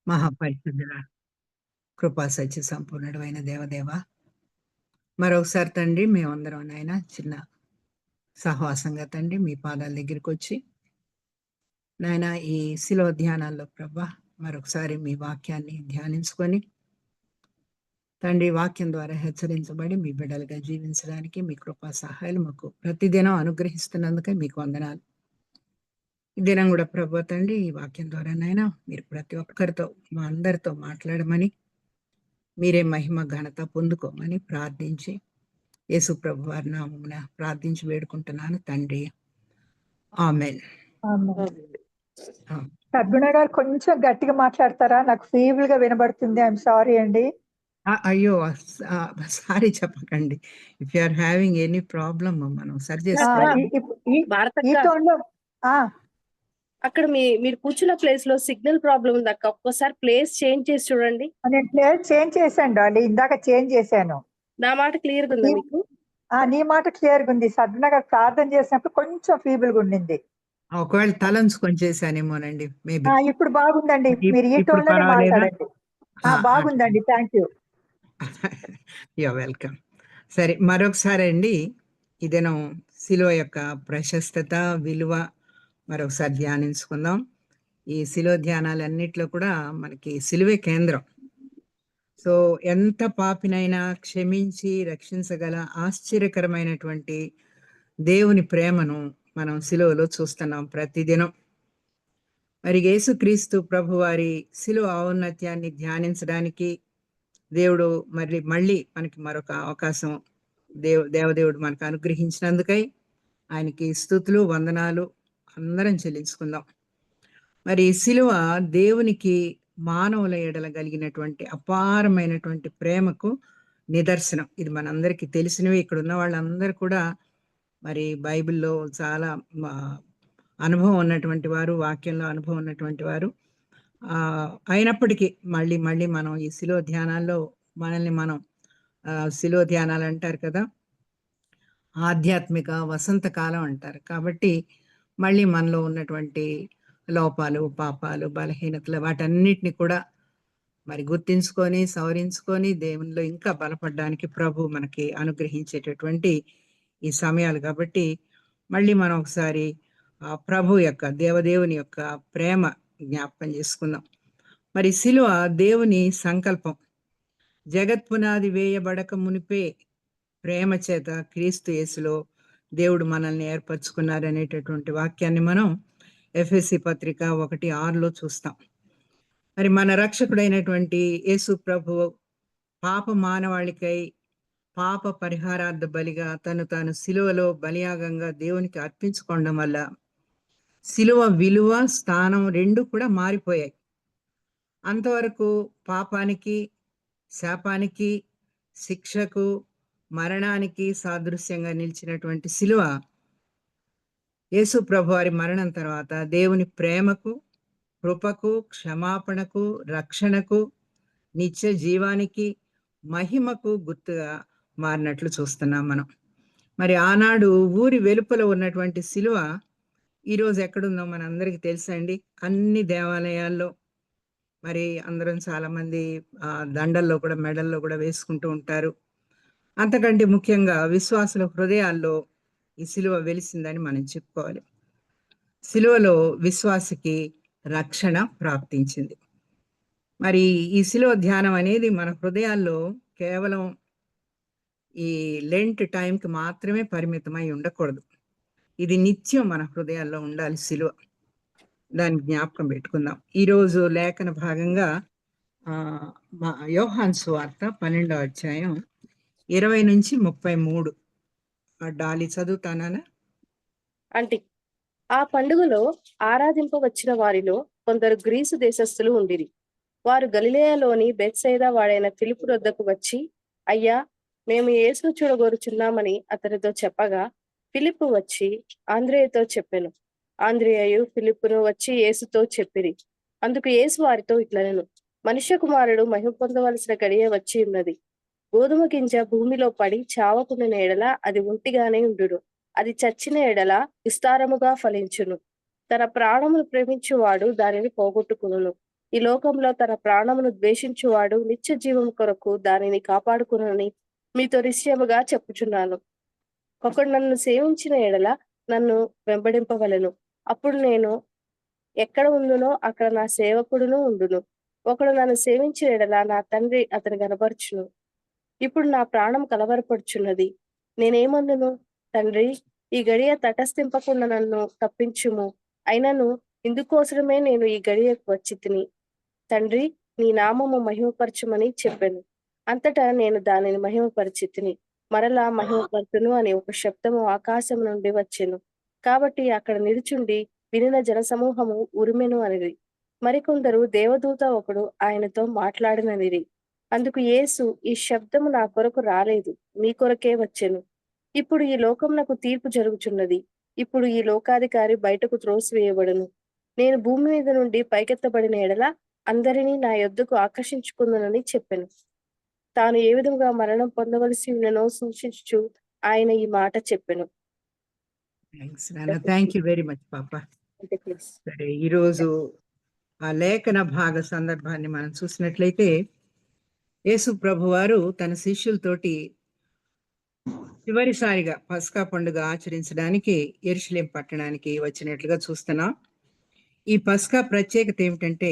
మహాపరిశుద్ధుడా, కృపా సత్య సంపూర్ణుడైన దేవదేవ, మరొకసారి తండ్రి మేమందరం నాయన చిన్న సహవాసంగా తండ్రి మీ పాదాల దగ్గరికి వచ్చి నాయన ఈ శిలువ ధ్యానాల్లో ప్రభా మరొకసారి మీ వాక్యాన్ని ధ్యానించుకొని తండ్రి వాక్యం ద్వారా హెచ్చరించబడి మీ బిడ్డలుగా జీవించడానికి మీ కృపా సహాయాలు మాకు ప్రతిదినం అనుగ్రహిస్తున్నందుకే మీకు వందనాలు. ఈ దినం కూడా ప్రభా తండ్రి ఈ వాక్యం ద్వారానైనా మీరు ప్రతి ఒక్కరితో మా అందరితో మాట్లాడమని, మీరే మహిమ ఘనత పొందుకోమని ప్రార్థించి యేసు ప్రభు వారి నామమున ప్రార్థించి వేడుకుంటున్నాను తండ్రి, ఆమెన్. సద్గుణ గారు కొంచెం గట్టిగా మాట్లాడతారా? నాకు ఫీబుల్ గా వినబడుతుంది. ఐఎమ్ సారీ అండి. అయ్యో, సారీ చెప్పకండి. If you are having any problem మనం సరి అక్కడ మీరు కూర్చున్న ప్లేస్ లో సిగ్నల్ ప్రాబ్లం ఉంది అక్క. ఒక్కసారి ప్లేస్ చేంజ్ చేసి చూడండి. నేను ప్లేస్ చేంజ్ చేశాను అండి, ఇందాక చేంజ్ చేశాను. నా మాట క్లియర్ గా ఉందా మీకు? నీ మాట క్లియర్ గా ఉంది. సద్గుణ గారు ప్రార్థన చేసినప్పుడు కొంచెం ఫీబుల్ గా ఉండింది. ఒకవేళ తలంచుకొని చేశానేమోనండి. ఇప్పుడు బాగుందండి. మీరు ఈ టోన్ లోనే మాట్లాడండి. బాగుందండి, థ్యాంక్ యూ. వెల్కమ్. సరే, మరొకసారి అండి ఈ దినం శిలువ యొక్క ప్రశస్తత, విలువ మరొకసారి ధ్యానించుకుందాం. ఈ శిలువ ధ్యానాలన్నిట్లో కూడా మనకి శిలువే కేంద్రం. సో ఎంత పాపినైనా క్షమించి రక్షించగల ఆశ్చర్యకరమైనటువంటి దేవుని ప్రేమను మనం శిలువలో చూస్తున్నాం ప్రతిదినం. మరి యేసుక్రీస్తు ప్రభు వారి శిలువ ఔన్నత్యాన్ని ధ్యానించడానికి దేవుడు మళ్ళీ మనకి మరొక అవకాశం దేవదేవుడు మనకు అనుగ్రహించినందుకై ఆయనకి స్తుతులు, వందనాలు అందరం చెల్లించుకుందాం. మరి శిలువ దేవునికి మానవుల ఎడల కలిగినటువంటి అపారమైనటువంటి ప్రేమకు నిదర్శనం. ఇది మనందరికీ తెలిసినవి. ఇక్కడ ఉన్న వాళ్ళందరూ కూడా మరి బైబిల్లో చాలా అనుభవం ఉన్నటువంటి వారు, వాక్యంలో అనుభవం ఉన్నటువంటి వారు. అయినప్పటికీ మళ్ళీ మనం ఈ శిలువ ధ్యానాల్లో మనల్ని మనం శిలువ ధ్యానాలు అంటారు కదా, ఆధ్యాత్మిక వసంతకాలం అంటారు. కాబట్టి మళ్ళీ మనలో ఉన్నటువంటి లోపాలు, పాపాలు, బలహీనతలు వాటన్నిటిని కూడా మరి గుర్తించుకొని సవరించుకొని దేవునిలో ఇంకా బలపడడానికి ప్రభు మనకి అనుగ్రహించేటటువంటి ఈ సమయాలు. కాబట్టి మళ్ళీ మనం ఒకసారి ప్రభు యొక్క దేవదేవుని యొక్క ప్రేమ జ్ఞాపకం చేసుకుందాం. మరి శిలువ దేవుని సంకల్పం. జగత్పునాది వేయబడక మునిపే ప్రేమ చేత క్రీస్తు యేసులో దేవుడు మనల్ని ఏర్పరచుకున్నారనేటటువంటి వాక్యాన్ని మనం ఎఫెసీ పత్రిక 1:6 చూస్తాం. మరి మన రక్షకుడైనటువంటి యేసు ప్రభు పాప మానవాళికై పాప పరిహారార్థ బలిగా తాను శిలువలో బలియాగంగా దేవునికి అర్పించుకోవడం వల్ల శిలువ విలువ, స్థానం రెండు కూడా మారిపోయాయి. అంతవరకు పాపానికి, శాపానికి, శిక్షకు, మరణానికి సాదృశ్యంగా నిలిచినటువంటి శిలువ యేసు ప్రభు వారి మరణం తర్వాత దేవుని ప్రేమకు, కృపకు, క్షమాపణకు, రక్షణకు, నిత్య జీవానికి, మహిమకు గుర్తుగా మారినట్లు చూస్తున్నాం మనం. మరి ఆనాడు ఊరి వెలుపల ఉన్నటువంటి శిలువ ఈరోజు ఎక్కడుందో మనందరికీ తెలుసండి. అన్ని దేవాలయాల్లో మరి అందరం చాలా మంది దండల్లో కూడా, మెడల్లో కూడా వేసుకుంటూ ఉంటారు. అంతకంటే ముఖ్యంగా విశ్వాసుల హృదయాల్లో ఈ శిలువ వెలిసిందని మనం చెప్పుకోవాలి. శిలువలో విశ్వాసికి రక్షణ ప్రాప్తించింది. మరి ఈ శిలువ ధ్యానం అనేది మన హృదయాల్లో కేవలం ఈ లెంట్ టైంకి మాత్రమే పరిమితమై ఉండకూడదు. ఇది నిత్యం మన హృదయాల్లో ఉండాలి శిలువ. దాన్ని జ్ఞాపకం పెట్టుకుందాం. ఈరోజు లేఖన భాగంగా యోహాను సువార్త 12వ అధ్యాయం 20 నుంచి 33 డాలి చదువుతానా అంటే ఆ పండుగలో ఆరాధింపవచ్చిన వారిలో కొందరు గ్రీసు దేశస్థులు ఉండిరి. వారు గలిలయలోని బెత్సైదా వాడైన ఫిలిప్పు వద్దకు వచ్చి, అయ్యా, మేము యేసును చూడగోరుచున్నామని అతనితో చెప్పగా, ఫిలిప్పు వచ్చి ఆంద్రేయతో చెప్పెను. ఆంద్రేయు ఫిలిప్పును వచ్చి యేసుతో చెప్పిరి. అందుకు యేసు వారితో ఇట్లనెను, మనుష్య కుమారుడు మహిమ పొందవలసిన గడియ వచ్చి ఉన్నది. గోధుమ గింజ భూమిలో పడి చావకుండా ఎడల అది ఒంటిగానే ఉండును, అది చచ్చిన ఎడల విస్తారముగా ఫలించును. తన ప్రాణమును ప్రేమించువాడు దానిని పోగొట్టుకును. ఈ లోకంలో తన ప్రాణమును ద్వేషించువాడు నిత్య జీవం కొరకు దానిని కాపాడుకునని మీతో నిశ్చయముగా చెప్పుచున్నాను. ఒకడు నన్ను సేవించిన ఎడల నన్ను వెంబడింపవలెను. అప్పుడు నేను ఎక్కడ ఉండునో అక్కడ నా సేవకుడును ఉండును. ఒకడు నన్ను సేవించిన ఎడల నా తండ్రి అతని కనపరచును. ఇప్పుడు నా ప్రాణం కలవరపడుచున్నది. నేనేమందును? తండ్రి, ఈ గడియ తటస్థింపకుండా నన్ను తప్పించుము. అయినను ఇందుకోసమే నేను ఈ గడియకు వచ్చి తిని, తండ్రి, నీ నామము మహిమపరచుమని చెప్పాను. అంతటా నేను దానిని మహిమపరిచి తిని మరలా మహిమపరచును అని ఒక శబ్దము ఆకాశం నుండి వచ్చెను. కాబట్టి అక్కడ నిలుచుండి వినిన జనసమూహము ఉరిమెను అనిది. మరికొందరు దేవదూత ఒకడు ఆయనతో మాట్లాడిననిది. అందుకు యేసు, ఈ శబ్దము నా కొరకు రాలేదు, మీ కొరకే వచ్చెను. ఇప్పుడు ఈ లోకమునకు తీర్పు జరుగుచున్నది. ఇప్పుడు ఈ లోకాధికారి బయటకు త్రోసివేయబడును. నేను భూమి మీద నుండి పైకెత్తబడిన ఎడల అందరినీ నా యొద్దకు ఆకర్షించుకుందునని చెప్పెను. తాను ఏ విధంగా మరణం పొందవలసి ఉన్ననో సూచించుచు ఆయన ఈ మాట చెప్పెను. థ్యాంక్ యూ వెరీ మచ్ పాప. సరే, ఈరోజు ఆ లేఖన భాగ సందర్భాన్ని మనం చూసినట్లయితే యేసు ప్రభు వారు తన శిష్యులతోటి చివరిసారిగా పస్కా పండుగ ఆచరించడానికి యెరూషలేం పట్టణానికి వచ్చినట్లుగా చూస్తున్నాం. ఈ పస్కా ప్రత్యేకత ఏమిటంటే,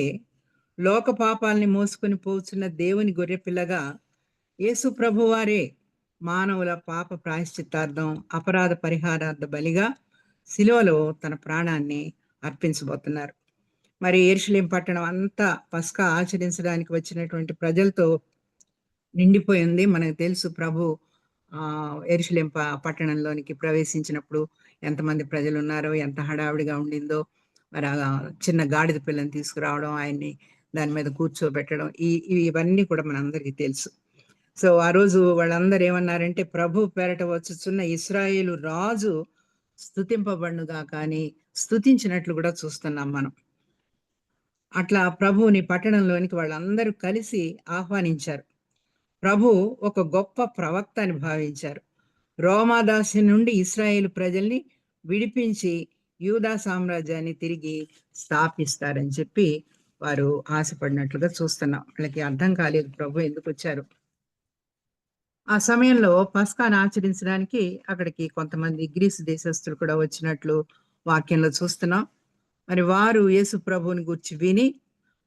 లోక పాపాలని మోసుకొని పోతున్న దేవుని గొర్రెపిల్లగా యేసు ప్రభు వారే మానవుల పాప ప్రాయశ్చిత్తార్థం, అపరాధ పరిహారార్థ బలిగా శిలువలో తన ప్రాణాన్ని అర్పించబోతున్నారు. మరి యెరూషలేం పట్టణం అంతా పస్కా ఆచరించడానికి వచ్చినటువంటి ప్రజలతో నిండిపోయింది. మనకు తెలుసు, ప్రభు యెరూషలేం పట్టణంలోనికి ప్రవేశించినప్పుడు ఎంతమంది ప్రజలు ఉన్నారో, ఎంత హడావిడిగా ఉండిందో. మరి చిన్న గాడిద పిల్లని తీసుకురావడం, ఆయన్ని దాని మీద కూర్చోబెట్టడం, ఇవన్నీ కూడా మనందరికీ తెలుసు. సో ఆ రోజు వాళ్ళందరూ ఏమన్నారంటే, ప్రభు పేరట వచ్చుచున్న ఇశ్రాయేలు రాజు స్తుతింపబడునుగా కానీ స్తుతించినట్లు కూడా చూస్తున్నాం మనం. అట్లా ప్రభువుని పట్టణంలోనికి వాళ్ళందరూ కలిసి ఆహ్వానించారు. ప్రభు ఒక గొప్ప ప్రవక్త అని భావించారు. రోమాదాసి నుండి ఇశ్రాయేలు ప్రజల్ని విడిపించి యూదా సామ్రాజ్యాన్ని తిరిగి స్థాపిస్తారని చెప్పి వారు ఆశపడినట్లుగా చూస్తున్నాం. వాళ్ళకి అర్థం కాలేదు ప్రభు ఎందుకు వచ్చారు. ఆ సమయంలో పస్కాను ఆచరించడానికి అక్కడికి కొంతమంది గ్రీసు దేశస్తులు కూడా వచ్చినట్లు వాక్యంలో చూస్తున్నాం. మరి వారు యేసు ప్రభువుని గురించి విని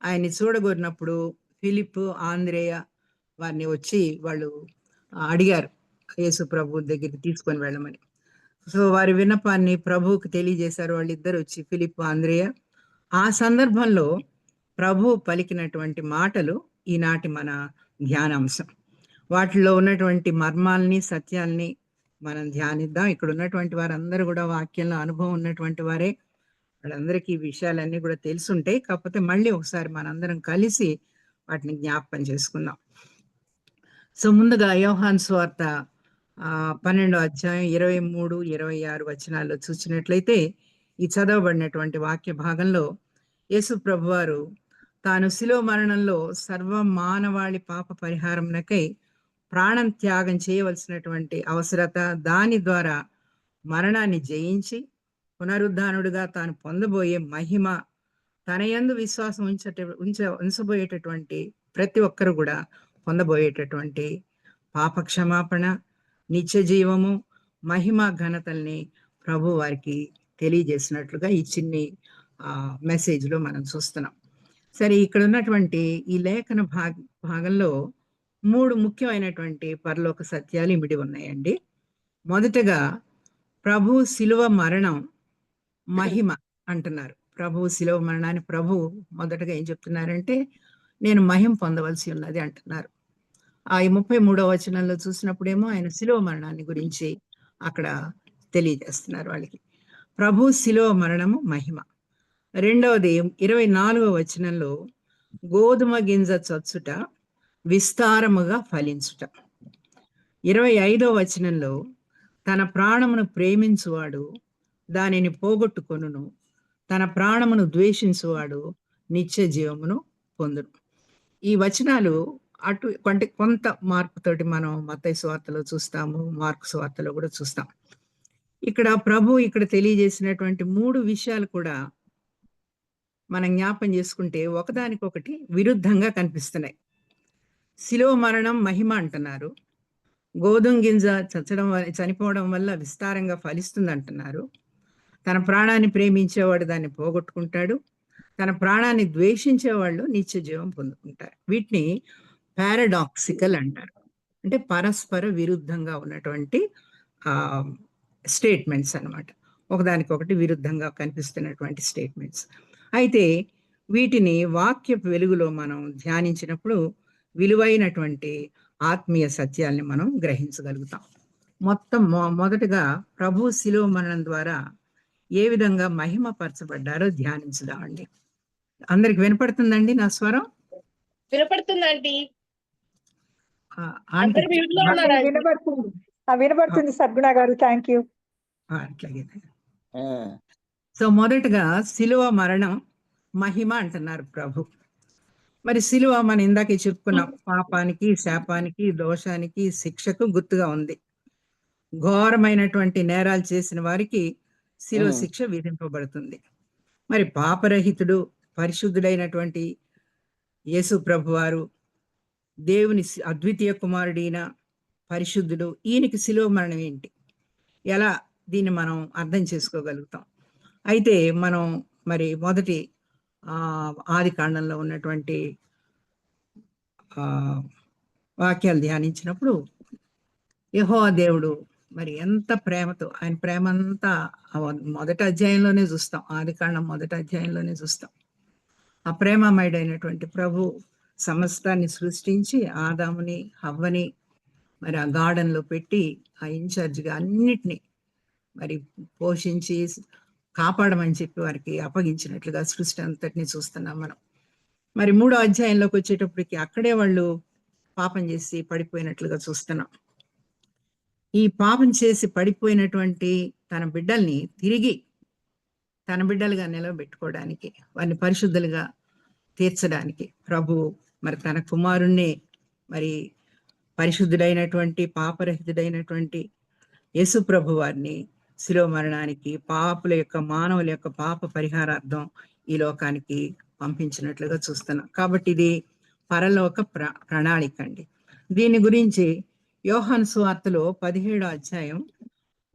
ఆయన్ని చూడగోరినప్పుడు ఫిలిప్, ఆంద్రేయ వారిని వచ్చి వాళ్ళు అడిగారు యేసు ప్రభు దగ్గరికి తీసుకొని వెళ్ళమని. సో వారి విన్నపాన్ని ప్రభువుకి తెలియజేశారు. వాళ్ళిద్దరు వచ్చి, ఫిలిప్, ఆంద్రేయ. ఆ సందర్భంలో ప్రభు పలికినటువంటి మాటలు ఈనాటి మన ధ్యానాంశం. వాటిలో ఉన్నటువంటి మర్మాల్ని, సత్యాల్ని మనం ధ్యానిద్దాం. ఇక్కడ ఉన్నటువంటి వారందరూ కూడా వాక్యంలో అనుభవం ఉన్నటువంటి వారే. వాళ్ళందరికీ ఈ విషయాలన్నీ కూడా తెలుసుంటాయి. కాకపోతే మళ్ళీ ఒకసారి మనందరం కలిసి వాటిని జ్ఞాపకం చేసుకుందాం. సో ముందుగా యోహాను సువార్త 12వ అధ్యాయం 23, 26 వచనాల్లో చూసినట్లయితే, ఈ చదవబడినటువంటి వాక్య భాగంలో యేసు ప్రభువారు తాను శిలువ మరణంలో సర్వ మానవాళి పాప పరిహారంకై ప్రాణం త్యాగం చేయవలసినటువంటి అవసరత, దాని ద్వారా మరణాన్ని జయించి పునరుద్ధానుడుగా తాను పొందబోయే మహిమ, తన యందు విశ్వాసం ఉంచబోయేటటువంటి ప్రతి ఒక్కరు కూడా పొందబోయేటటువంటి పాప క్షమాపణ, నిత్య జీవము, మహిమ, ఘనతల్ని ప్రభు వారికి తెలియజేసినట్లుగా ఈ చిన్ని మెసేజ్లో మనం చూస్తున్నాం. సరే, ఇక్కడ ఉన్నటువంటి ఈ లేఖన భాగంలో 3 ముఖ్యమైనటువంటి పరలోక సత్యాలు ఇమిడి ఉన్నాయండి. మొదటగా ప్రభు శిలువ మరణం మహిమ అంటున్నారు. ప్రభు శిలువ మరణాన్ని ప్రభు మొదటగా ఏం చెప్తున్నారంటే, నేను మహిమ పొందవలసి ఉన్నది అంటున్నారు. ఆ 33వ వచనంలో చూసినప్పుడేమో ఆయన శిలువ మరణాన్ని గురించి అక్కడ తెలియజేస్తున్నారు వాళ్ళకి. ప్రభు శిలువ మరణము మహిమ. రెండవది 24వ వచనంలో గోధుమ గింజ చచ్చుట విస్తారముగా ఫలించుట. 25వ వచనంలో తన ప్రాణమును ప్రేమించువాడు దానిని పోగొట్టుకొనును, తన ప్రాణమును ద్వేషించువాడు నిత్య జీవమును పొందును. ఈ వచనాలు కొంత మార్పుతోటి మనం మత్తయి సువార్తలో చూస్తాము, మార్కు సువార్తలో కూడా చూస్తాం. ఇక్కడ ప్రభు ఇక్కడ తెలియజేసినటువంటి 3 విషయాలు కూడా మనం జ్ఞాపం చేసుకుంటే ఒకదానికొకటి విరుద్ధంగా కనిపిస్తున్నాయి. శిలువ మరణం మహిమ అంటున్నారు. గోధుమ గింజ చనిపోవడం వల్ల విస్తారంగా ఫలిస్తుంది అంటున్నారు. తన ప్రాణాన్ని ప్రేమించేవాడు దాన్ని పోగొట్టుకుంటాడు. తన ప్రాణాన్ని ద్వేషించేవాళ్ళు నిత్య జీవం పొందుకుంటారు. వీటిని పారాడాక్సికల్ అంటారు. అంటే పరస్పర విరుద్ధంగా ఉన్నటువంటి స్టేట్మెంట్స్ అన్నమాట. ఒకదానికొకటి విరుద్ధంగా కనిపిస్తున్నటువంటి స్టేట్మెంట్స్. అయితే వీటిని వాక్యపు వెలుగులో మనం ధ్యానించినప్పుడు విలువైనటువంటి ఆత్మీయ సత్యాల్ని మనం గ్రహించగలుగుతాం. మొదటగా ప్రభు శిలువ మరణం ద్వారా ఏ విధంగా మహిమపరచబడ్డారో ధ్యానించుదామండి. అందరికి వినపడుతుందండి నా స్వరం? వినపడుతుందండి. ఆంటీ వినబడుతుంది. వినబడుతుంది సద్గుణ గారు. Thank you. అట్లాగే. సో మొదటగా శిలువ మరణం మహిమ అంటున్నారు ప్రభు. మరి శిలువ మనం ఇందాకే చెప్పుకున్నాం, పాపానికి, శాపానికి, దోషానికి, శిక్షకు గుర్తుగా ఉంది. ఘోరమైనటువంటి నేరాలు చేసిన వారికి శిలువ శిక్ష విధింపబడుతుంది. మరి పాపరహితుడు, పరిశుద్ధుడైనటువంటి యేసు ప్రభు వారు, దేవుని అద్వితీయ కుమారుడైన పరిశుద్ధుడు, ఈయనకి శిలువ మరణం ఏంటి? ఎలా దీన్ని మనం అర్థం చేసుకోగలుగుతాం? అయితే మనం మరి మొదటి ఆది కాండంలో ఉన్నటువంటి వాక్యాలు ధ్యానించినప్పుడు యెహోవా దేవుడు మరి ఎంత ప్రేమతో, ఆయన ప్రేమ అంతా మొదటి అధ్యాయంలోనే చూస్తాం. ఆది కాండం మొదటి అధ్యాయంలోనే చూస్తాం. ఆ ప్రేమమయుడైనటువంటి ప్రభు సమస్తాన్ని సృష్టించి ఆదాముని, హవ్వని మరి ఆ గార్డెన్లో పెట్టి ఆ ఇన్ఛార్జిగా అన్నిటినీ మరి పోషించి కాపాడమని చెప్పి వారికి అప్పగించినట్లుగా సృష్టి అంతటిని చూస్తున్నాం మనం. మరి 3వ అధ్యాయంలోకి వచ్చేటప్పటికి అక్కడే వాళ్ళు పాపం చేసి పడిపోయినట్లుగా చూస్తున్నాం. ఈ పాపం చేసి పడిపోయినటువంటి తన బిడ్డల్ని తిరిగి తన బిడ్డలుగా నిలబెట్టుకోవడానికి, వారిని పరిశుద్ధులుగా తీర్చడానికి ప్రభు మరి తన కుమారుణ్ణి మరి పరిశుద్ధుడైనటువంటి పాపరహితుడైనటువంటి యేసు ప్రభు వారిని శిలువ మరణానికి, మానవుల యొక్క పాప పరిహారార్థం ఈ లోకానికి పంపించినట్లుగా చూస్తున్నాం. కాబట్టి ఇది పరలోక ప్రణాళిక అండి. దీని గురించి యోహాను సువార్తలో 17వ అధ్యాయం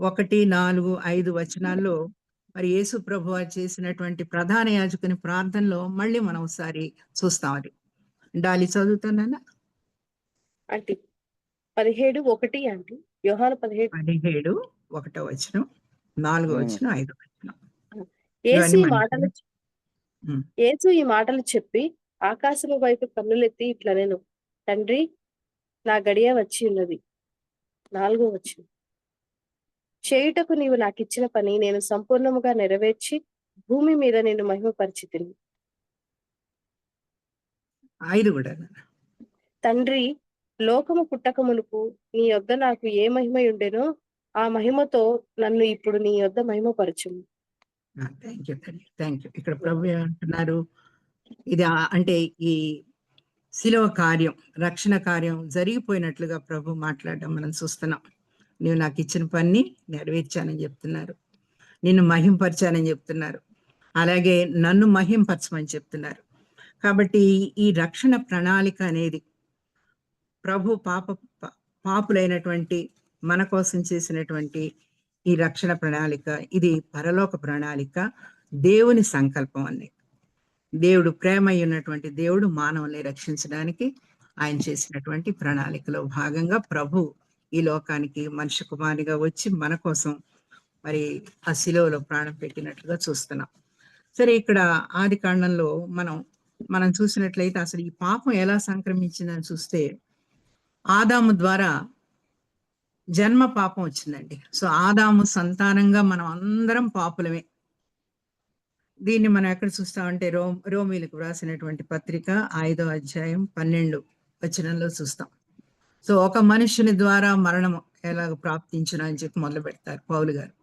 1, 4, 5 వచనాల్లో మరి యేసు ప్రభు వారు చేసినటువంటి ప్రధాన యాజకుని ప్రార్థనలో మళ్ళీ మనం ఒకసారి చూస్తాం. అది డాలి చదువుతానన్నా. అంటే 17:1 అంటే యోహాను 17 1వ వచనం, 4వ వచనం, 5వ వచనం. యేసు ఈ మాటలు చెప్పి ఆకాశము వైపు కన్నులెత్తి ఇట్లా నేను, తండ్రి నా గడియ వచ్చి ఉన్నది. 4వ వచనం, చేయుటకు నీవు నాకు ఇచ్చిన పని నేను సంపూర్ణముగా నెరవేర్చి భూమి మీద నేను మహిమపరిచితిని. 5 కూడా. తండ్రి, లోకము పుట్టక మునుపు నీ యొద్ద నాకు ఏ మహిమ ఉండెనో ఆ మహిమతో నన్ను ఇప్పుడు నీ యొద్ద మహిమపరచుము. Thank you. ఇక్కడ ప్రభు అంటున్నారు, ఇది అంటే ఈ శిలువ కార్యం, రక్షణ కార్యం జరిగిపోయినట్లుగా ప్రభు మాట్లాడడం మనం చూస్తున్నాం. నీవు నాకు ఇచ్చిన పని నెరవేర్చానని చెప్తున్నారు, నిన్ను మహింపరిచానని చెప్తున్నారు, అలాగే నన్ను మహింపరచమని చెప్తున్నారు. కాబట్టి ఈ రక్షణ ప్రణాళిక అనేది ప్రభు పాపులైనటువంటి మన కోసం చేసినటువంటి ఈ రక్షణ ప్రణాళిక, ఇది పరలోక ప్రణాళిక, దేవుని సంకల్పం అని. దేవుడు ప్రేమ ఉన్నటువంటి దేవుడు మానవుల్ని రక్షించడానికి ఆయన చేసినటువంటి ప్రణాళికలో భాగంగా ప్రభు ఈ లోకానికి మనిషి కుమారునిగా వచ్చి మన కోసం మరి ఆ శిలువలో ప్రాణం పెట్టినట్లుగా చూస్తున్నాం. సరే, ఇక్కడ ఆది కాండంలో మనం చూసినట్లయితే అసలు ఈ పాపం ఎలా సంక్రమించిందని చూస్తే ఆదాము ద్వారా జన్మ పాపం వచ్చిందండి. సో ఆదాము సంతానంగా మనం అందరం పాపులమే. దీన్ని మనం ఎక్కడ చూస్తామంటే రోమీలకు వ్రాసినటువంటి పత్రిక 5వ అధ్యాయం 12 వచనంలో చూస్తాం. సో ఒక మనుషుని ద్వారా మరణం ఎలాగ ప్రాప్తించును అని చెప్పి మొదలు పెడతారు పౌలు గారు.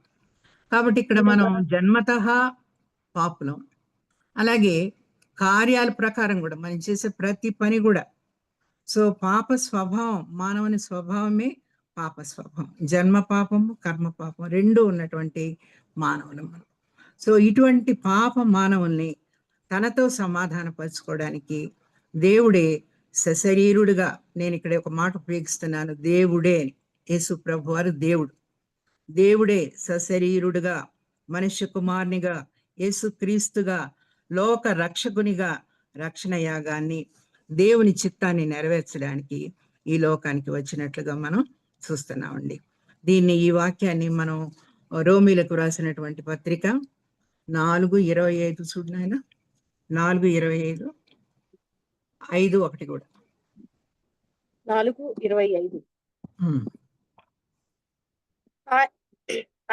కాబట్టి ఇక్కడ మనం జన్మతః పాపులం, అలాగే కార్యాల ప్రకారం కూడా మనం చేసే ప్రతి పని కూడా. సో పాప స్వభావం, మానవుని స్వభావమే పాప స్వభావం. జన్మ పాపము, కర్మ పాపం రెండు ఉన్నటువంటి మానవులు మనం. సో ఇటువంటి పాప మానవుల్ని తనతో సమాధానపరచుకోవడానికి దేవుడే సశరీరుడుగా, నేను ఇక్కడ ఒక మాట ఉపయోగిస్తున్నాను, దేవుడే అని. యేసు ప్రభు వారు దేవుడే సశరీరుడుగా, మనుష్య కుమారునిగా, యేసుక్రీస్తుగా, లోక రక్షకునిగా రక్షణ యాగాన్ని, దేవుని చిత్తాన్ని నెరవేర్చడానికి ఈ లోకానికి వచ్చినట్లుగా మనం చూస్తున్నామండి. ఈ వాక్యాన్ని మనం రోమీలకు రాసినటువంటి పత్రిక 4:25 చూడు నాయన, 4:25, 5:1 కూడా. 4:25.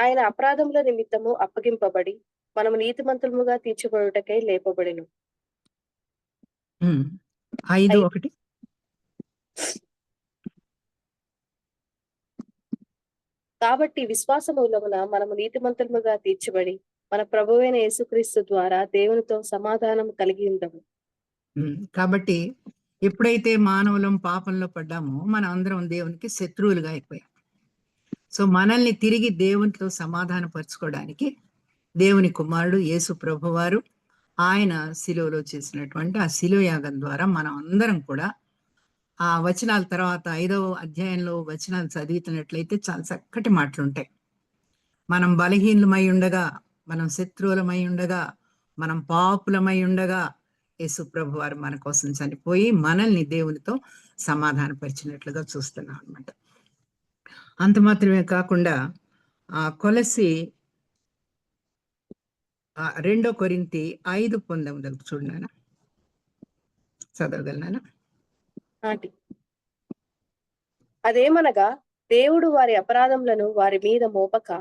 ఆయన అపరాధముల నిమిత్తము అప్పగింపబడి మనము నీతిమంతులముగా తీర్చబడుటకై లేపబడిను. 5:1. కాబట్టి విశ్వాస మూలమున మనము నీతిమంతులముగా తీర్చబడి మన ప్రభువైన యేసుక్రీస్తు ద్వారా దేవునితో సమాధానం కలిగి ఉందము. కాబట్టి ఎప్పుడైతే మానవులం పాపంలో పడ్డామో మనం అందరం దేవునికి శత్రువులుగా అయిపోయాం. సో మనల్ని తిరిగి దేవునితో సమాధానపరచుకోవడానికి దేవుని కుమారుడు యేసు ప్రభువారు ఆయన శిలువలో చేసినటువంటి ఆ శిలువ యాగం ద్వారా మనం అందరం కూడా ఆ వచనాల తర్వాత 5వ అధ్యాయంలో వచనాలు చదువుతున్నట్లయితే చాలా చక్కటి మాటలు ఉంటాయి. మనం బలహీనమై ఉండగా, మనం శత్రువులమై ఉండగా, మనం పాపులమై ఉండగా యేసు ప్రభు వారు మన కోసం చనిపోయి మనల్ని దేవునితో సమాధానపరిచినట్లుగా చూస్తున్నాం అన్నమాట. అంత మాత్రమే కాకుండా కొలసి 2 కొరింథీ 5:19 చూడనా, చదవగలనా? అదేమనగా దేవుడు వారి అపరాధములను వారి మీద మోపక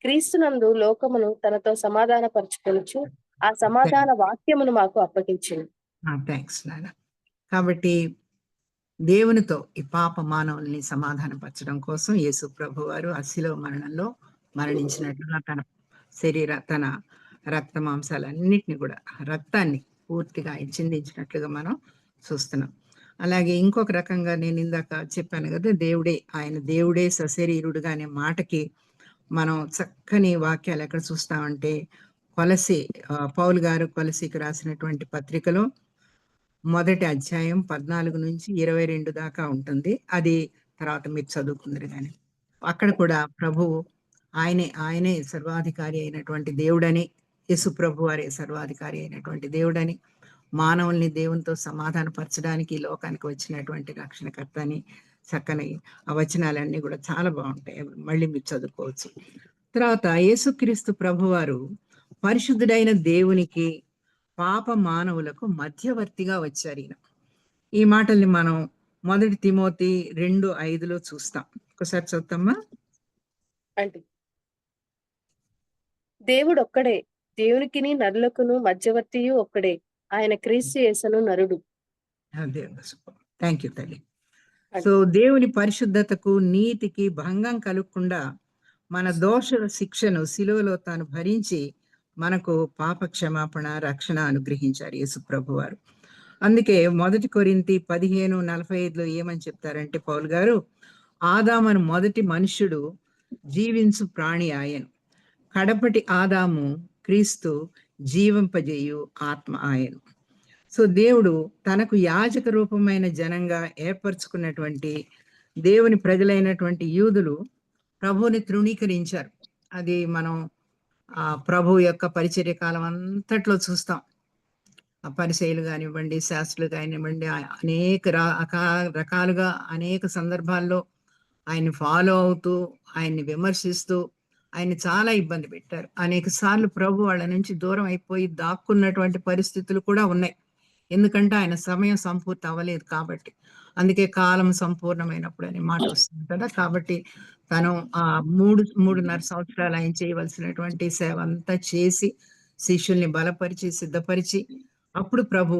క్రీస్తునందు లోకమును తనతో సమాధానపరచుకొనుచు ఆ సమాధాన వాక్యమును మాకు అప్పగించింది. థ్యాంక్స్ నాన్న. కాబట్టి దేవునితో ఈ పాప మానవుల్ని సమాధానపరచడం కోసం యేసు ప్రభు వారు ఆ శిలువ మరణంలో మరణించినట్లుగా తన రక్త మాంసాలన్నిటిని కూడా, రక్తాన్ని పూర్తిగా ఆయన చిందించినట్లుగా మనం చూస్తున్నాం. అలాగే ఇంకొక రకంగా నేను ఇందాక చెప్పాను కదా, దేవుడే సశరీరుడుగా అనే మాటకి మనం చక్కని వాక్యాలు ఎక్కడ చూస్తామంటే పౌలు గారు కొలసీకి రాసినటువంటి పత్రికలో 1వ అధ్యాయం 14 నుంచి 22 దాకా ఉంటుంది. అది తర్వాత మీరు చదువుకుందరు. కానీ అక్కడ కూడా ప్రభువు ఆయనే సర్వాధికారి అయినటువంటి దేవుడని, యేసు ప్రభు వారే సర్వాధికారి అయినటువంటి దేవుడని, మానవుల్ని దేవునితో సమాధానపరచడానికి ఈ లోకానికి వచ్చినటువంటి రక్షణకర్త అని చక్కని ఆ వచనాలన్నీ కూడా చాలా బాగుంటాయి. మళ్ళీ మీరు చదువుకోవచ్చు. తర్వాత యేసుక్రీస్తు ప్రభువారు పరిశుద్ధుడైన దేవునికి పాప మానవులకు మధ్యవర్తిగా వచ్చారు. ఈ మాటల్ని మనం 1 తిమోతి 2:5 చూస్తాం. ఒకసారి చదువుతామా? అంటే దేవుడు ఒక్కడే, దేవునికిని నరులకును మధ్యవర్తియు ఒక్కడే, ఆయన క్రీస్తు యేసును నరుడు. థ్యాంక్ యూ తల్లి. సో దేవుని పరిశుద్ధతకు నీతికి భంగం కలగకుండా మన దోష శిక్షను శిలువలో తాను భరించి మనకు పాప క్షమాపణ, రక్షణ అనుగ్రహించారు యేసు ప్రభు వారు. అందుకే 1 కొరింథీ 15:45 ఏమని చెప్తారంటే పౌలు గారు, ఆదామును మొదటి మనుష్యుడు జీవించు ప్రాణి ఆయను, కడపటి ఆదాము క్రీస్తు జీవింపజేయు ఆత్మ ఆయను. సో దేవుడు తనకు యాజక రూపమైన జనంగా ఏర్పరచుకున్నటువంటి దేవుని ప్రజలైనటువంటి యూదులు ప్రభువుని తృణీకరించారు. అది మనం ప్రభు యొక్క పరిచర్య కాలం అంతట్లో చూస్తాం. పరిసయ్యులు కానివ్వండి, శాస్త్రులు కానివ్వండి, అనేక రకాలుగా అనేక సందర్భాల్లో ఆయన్ని ఫాలో అవుతూ, ఆయన్ని విమర్శిస్తూ ఆయన్ని చాలా ఇబ్బంది పెట్టారు. అనేక సార్లు ప్రభు వాళ్ళ నుంచి దూరం అయిపోయి దాక్కున్నటువంటి పరిస్థితులు కూడా ఉన్నాయి. ఎందుకంటే ఆయన సమయం సంపూర్తి అవ్వలేదు కాబట్టి. అందుకే కాలం సంపూర్ణమైనప్పుడు అనే మాట వస్తుంది కదా. కాబట్టి తను 3.5 సంవత్సరాలు ఆయన చేయవలసినటువంటి సేవ అంతా చేసి శిష్యుల్ని బలపరిచి సిద్ధపరిచి అప్పుడు ప్రభు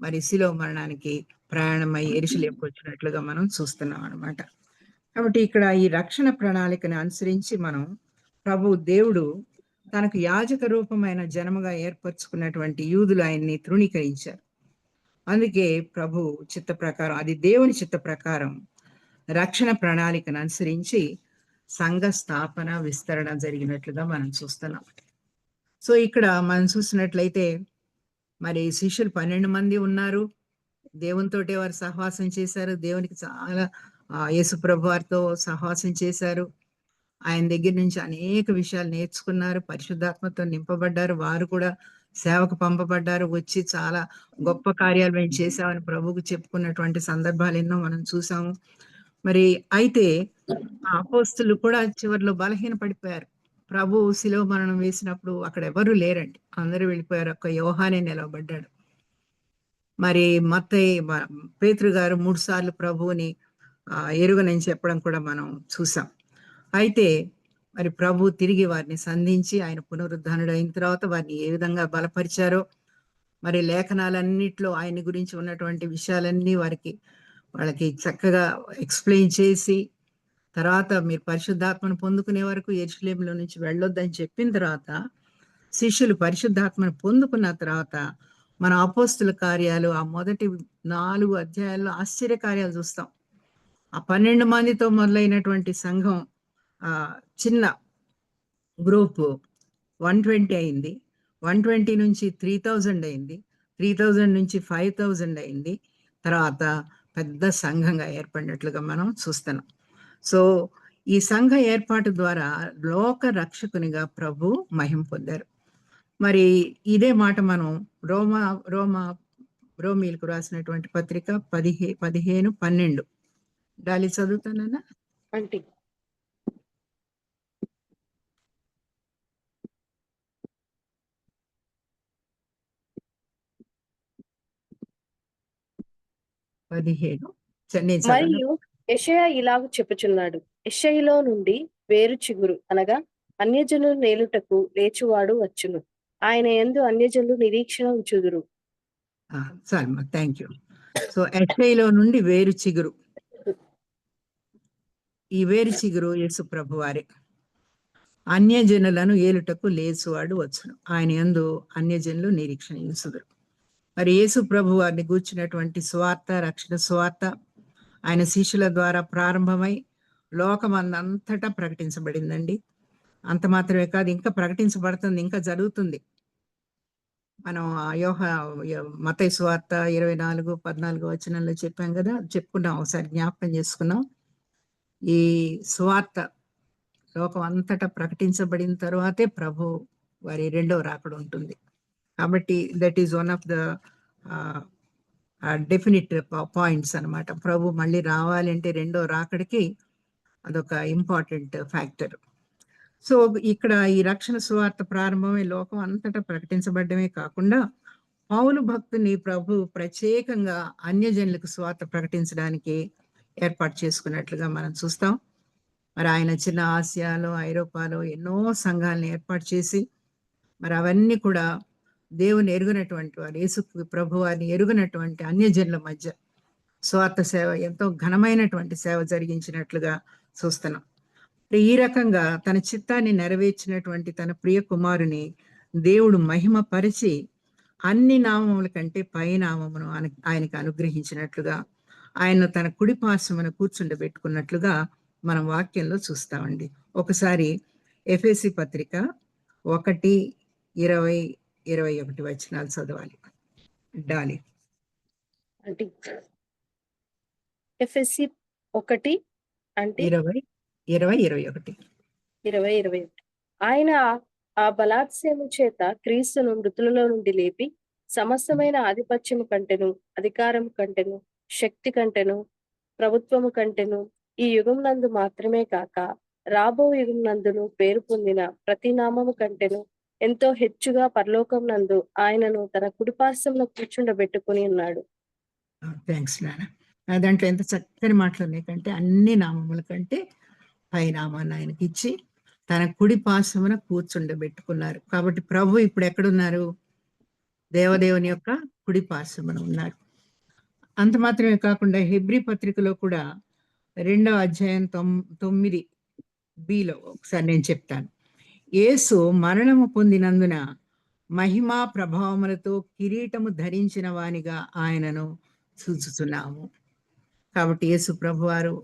మరి శిలువ మరణానికి ప్రయాణమై యెరూషలేముకు వచ్చినట్లుగా మనం చూస్తున్నాం అన్నమాట. కాబట్టి ఇక్కడ ఈ రక్షణ ప్రణాళికను అనుసరించి మనం దేవుడు తనకు యాజక రూపమైన జనముగా ఏర్పరచుకున్నటువంటి యూదులు ఆయన్ని తృణీకరించారు. అందుకే ప్రభు చిత్త ప్రకారం, అది దేవుని చిత్త ప్రకారం రక్షణ ప్రణాళికను అనుసరించి సంఘ స్థాపన, విస్తరణ జరిగినట్లుగా మనం చూస్తున్నాం. సో ఇక్కడ మనం చూసినట్లయితే మరి శిష్యులు 12 మంది ఉన్నారు. దేవునితోటే వారు సహవాసం చేశారు. దేవునికి చాలా యేసు ప్రభు వారితో సహవాసం చేశారు. ఆయన దగ్గర నుంచి అనేక విషయాలు నేర్చుకున్నారు. పరిశుద్ధాత్మతో నింపబడ్డారు. వారు కూడా సేవకు పంపబడ్డారు. వచ్చి చాలా గొప్ప కార్యాలు మేము చేశామని ప్రభువుకు చెప్పుకున్నటువంటి సందర్భాలు ఎన్నో మనం చూసాము. మరి అయితే ఆ అపోస్తులు కూడా చివరిలో బలహీన పడిపోయారు. ప్రభు శిలువ మరణం వేసినప్పుడు అక్కడ ఎవరు లేరండి, అందరూ వెళ్ళిపోయారు. ఒక్క యోహానే నిలవబడ్డాడు. మరి పేతురు గారు 3 సార్లు ప్రభువుని ఎరుగనని చెప్పడం కూడా మనం చూసాం. అయితే మరి ప్రభు తిరిగి వారిని సంధించి ఆయన పునరుద్ధానుడు అయిన తర్వాత వారిని ఏ విధంగా బలపరిచారో, మరి లేఖనాలన్నిట్లో ఆయన గురించి ఉన్నటువంటి విషయాలన్నీ వాళ్ళకి చక్కగా ఎక్స్ప్లెయిన్ చేసి, తర్వాత మీరు పరిశుద్ధాత్మను పొందుకునే వరకు యెరూషలేములో నుంచి వెళ్ళొద్దని చెప్పిన తర్వాత శిష్యులు పరిశుద్ధాత్మను పొందుకున్న తర్వాత మన అపోస్తుల కార్యాలు ఆ మొదటి 4 అధ్యాయాల్లో ఆశ్చర్య కార్యాలు చూస్తాం. ఆ 12 మందితో మొదలైనటువంటి సంఘం చిన్న గ్రూప్ 120 అయింది. 120 నుంచి 3000 అయింది. 3000 నుంచి 5000 అయింది. తర్వాత పెద్ద సంఘంగా ఏర్పడినట్లుగా మనం చూస్తున్నాం. సో ఈ సంఘ ఏర్పాటు ద్వారా లోక రక్షకునిగా ప్రభు మహిమ పొందారు. మరి ఇదే మాట మనం రోమీలకు రాసినటువంటి పత్రిక 15:12 డాలి చదువుతానన్నా అంటే 15 మరియు యెషయా ఇలాగు చెప్పుచున్నాడు, యెషయిలో నుండి వేరు చిగురు అనగా అన్యజనులు నేలుటకు లేచువాడు వచ్చును, ఆయన యందు అన్యజనులు నిరీక్షణ ఉంచుదురు. సరే, థ్యాంక్ యూ. సో యెషయిలో నుండి వేరు చిగురు, ఈ వేరు చిగురు యేసు ప్రభు వారే. అన్యజనులను ఏలుటకు లేచువాడు వచ్చును, ఆయన యందు అన్యజనులు నిరీక్షణ ఉంచుదురు. మరి యేసు ప్రభు వారిని గూర్చినటువంటి సువార్త, రక్షణ సువార్త ఆయన శిష్యుల ద్వారా ప్రారంభమై లోకమందంతటా ప్రకటించబడిందండి. అంత మాత్రమే కాదు, ఇంకా ప్రకటించబడుతుంది, ఇంకా జరుగుతుంది. మనం మత్తయి సువార్త 24-14 వచనంలో చెప్పాం కదా, చెప్పుకున్నాం, ఒకసారి జ్ఞాపకం చేసుకున్నాం. ఈ సువార్త లోకం అంతటా ప్రకటించబడిన తర్వాతే ప్రభు వారి రెండవ రాకడ ఉంటుంది. కాబట్టి that is one of the definite points అన్నమాట. ప్రభు మళ్ళీ రావాలంటే రెండో రాకడికి అదొక ఇంపార్టెంట్ ఫ్యాక్టర్. సో ఇక్కడ ఈ రక్షణ సువార్త ప్రారంభమే లోకం అంతటా ప్రకటించబడమే కాకుండా పౌలు భక్తుని ప్రభు ప్రత్యేకంగా అన్యజనులకు సువార్త ప్రకటించడానికి ఏర్పాటు చేసుకున్నట్లుగా మనం చూస్తాం. మరి ఆయన చిన్న ఆసియాలో, ఐరోపాలో ఎన్నో సంఘాలను ఏర్పాటు చేసి, మరి అవన్నీ కూడా దేవుని ఎరుగనటువంటి వారు, యేసు ప్రభు వారిని ఎరుగనటువంటి అన్యజనుల మధ్య స్వార్థ సేవ, ఎంతో ఘనమైనటువంటి సేవ జరిగించినట్లుగా చూస్తున్నాం. ఈ రకంగా తన చిత్తాన్ని నెరవేర్చినటువంటి తన ప్రియ కుమారుని దేవుడు మహిమ పరిచి అన్ని నామముల కంటే పై నామమును ఆయనకు అనుగ్రహించినట్లుగా, ఆయన తన కుడి పార్శ్వమున కూర్చుండబెట్టుకున్నట్లుగా మనం వాక్యంలో చూస్తామండి. ఒకసారి ఎఫెసీ పత్రిక 1:20-21 వచనాలు చదవాలి డాలి. అంటే ఎఫెసీ 1:20-21 ఆయన ఆ బలాత్సయము చేత క్రీస్తును మృతులలో నుండి లేపి సమస్తమైన ఆధిపత్యము కంటెను, అధికారం కంటెను, శక్తి కంటెను, ప్రభుత్వము కంటెను ఈ యుగం నందు మాత్రమే కాక రాబో యుగం నందును పేరు పొందిన ప్రతి నామము కంటెను ఎంతో హెచ్చుగా పరలోకం నందు ఆయనను తన కుడిపార్శ్వంలో కూర్చుండబెట్టుకుని ఉన్నాడు. థ్యాంక్స్ నాన్న. దాంట్లో ఎంత చక్కని మాటలు ఉన్నాయి కంటే అన్ని నామముల కంటే పై నామాన్ని ఆయనకి ఇచ్చి తన కుడి పార్శ్వమున కూర్చుండబెట్టుకున్నారు. కాబట్టి ప్రభు ఇప్పుడు ఎక్కడున్నారు? దేవదేవుని యొక్క కుడి పార్శ్వమున ఉన్నారు. అంత మాత్రమే కాకుండా హెబ్రీ పత్రికలో కూడా 2వ అధ్యాయం 9bలో ఒకసారి నేను చెప్తాను. యేసు మరణము పొందినందున మహిమా ప్రభావములతో కిరీటము ధరించిన వానిగా ఆయనను చూచుచున్నాము. కాబట్టి యేసు ప్రభు వారు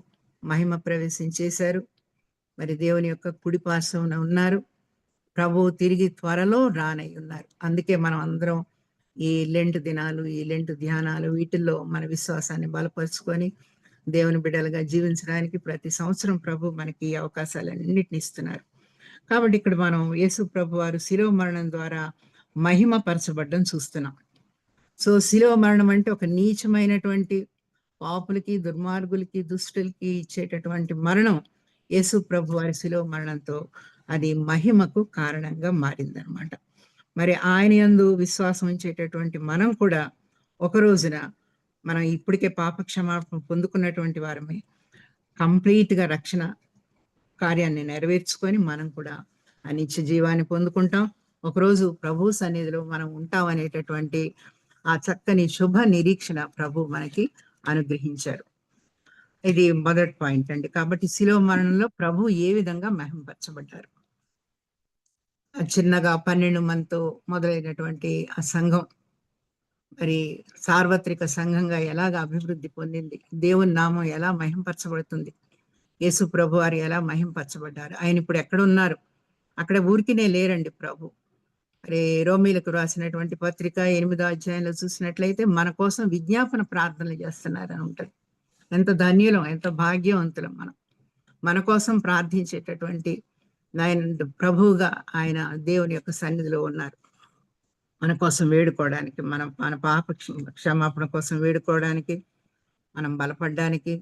మహిమ ప్రవేశం చేశారు. మరి దేవుని యొక్క కుడి పార్శ్వమున ఉన్నారు. ప్రభువు తిరిగి త్వరలో రానై ఉన్నారు. అందుకే మనం అందరం ఈ లెంట్ దినాలు, ఈ లెంట్ ధ్యానాలు వీటిల్లో మన విశ్వాసాన్ని బలపరుచుకొని దేవుని బిడ్డలుగా జీవించడానికి ప్రతి సంవత్సరం ప్రభు మనకి ఈ అవకాశాలన్నిటిని ఇస్తున్నారు. కాబట్టి ఇక్కడ మనం యేసు ప్రభు వారు శిలువ మరణం ద్వారా మహిమ పరచబడ్డం చూస్తున్నాం. సో శిలువ మరణం అంటే ఒక నీచమైనటువంటి పాపులకి, దుర్మార్గులకి, దుష్టులకి ఇచ్చేటటువంటి మరణం యేసు ప్రభు వారి శిలువ మరణంతో అది మహిమకు కారణంగా మారిందనమాట. మరి ఆయన యందు విశ్వాసం ఉంచేటటువంటి మనం కూడా ఒక రోజున మనం ఇప్పటికే పాప క్షమాపణ పొందుకున్నటువంటి వారమే కంప్లీట్ గా రక్షణ కార్యాన్ని నెరవేర్చుకొని మనం కూడా ఆ నిత్య జీవాన్ని పొందుకుంటాం. ఒకరోజు ప్రభు సన్నిధిలో మనం ఉంటాం అనేటటువంటి ఆ చక్కని శుభ నిరీక్షణ ప్రభు మనకి అనుగ్రహించారు. ఇది మొదటి పాయింట్ అండి. కాబట్టి శిలువ మరణంలో ప్రభు ఏ విధంగా మహింపరచబడ్డారు. చిన్నగా 12 మందితో మొదలైనటువంటి ఆ సంఘం మరి సార్వత్రిక సంఘంగా ఎలాగ అభివృద్ధి పొందింది, దేవుని నామం ఎలా మహింపరచబడుతుంది, యేసు ప్రభు వారు ఎలా మహింపరచబడ్డారు, ఆయన ఇప్పుడు ఎక్కడ ఉన్నారు, అక్కడ ఊరికినే లేరండి ప్రభు. మరి రోమీలకు రాసినటువంటి పత్రిక 8వ అధ్యాయంలో చూసినట్లయితే మన కోసం విజ్ఞాపన ప్రార్థనలు చేస్తున్నారని ఉంటుంది. ఎంత ధన్యులం, ఎంత భాగ్యవంతులం మనం. మన కోసం ప్రార్థించేటటువంటి ఆయన ప్రభువుగా ఆయన దేవుని యొక్క సన్నిధిలో ఉన్నారు. మన కోసం వేడుకోవడానికి, మన పాప క్షమాపణ కోసం వేడుకోవడానికి, మనం బలపడడానికి,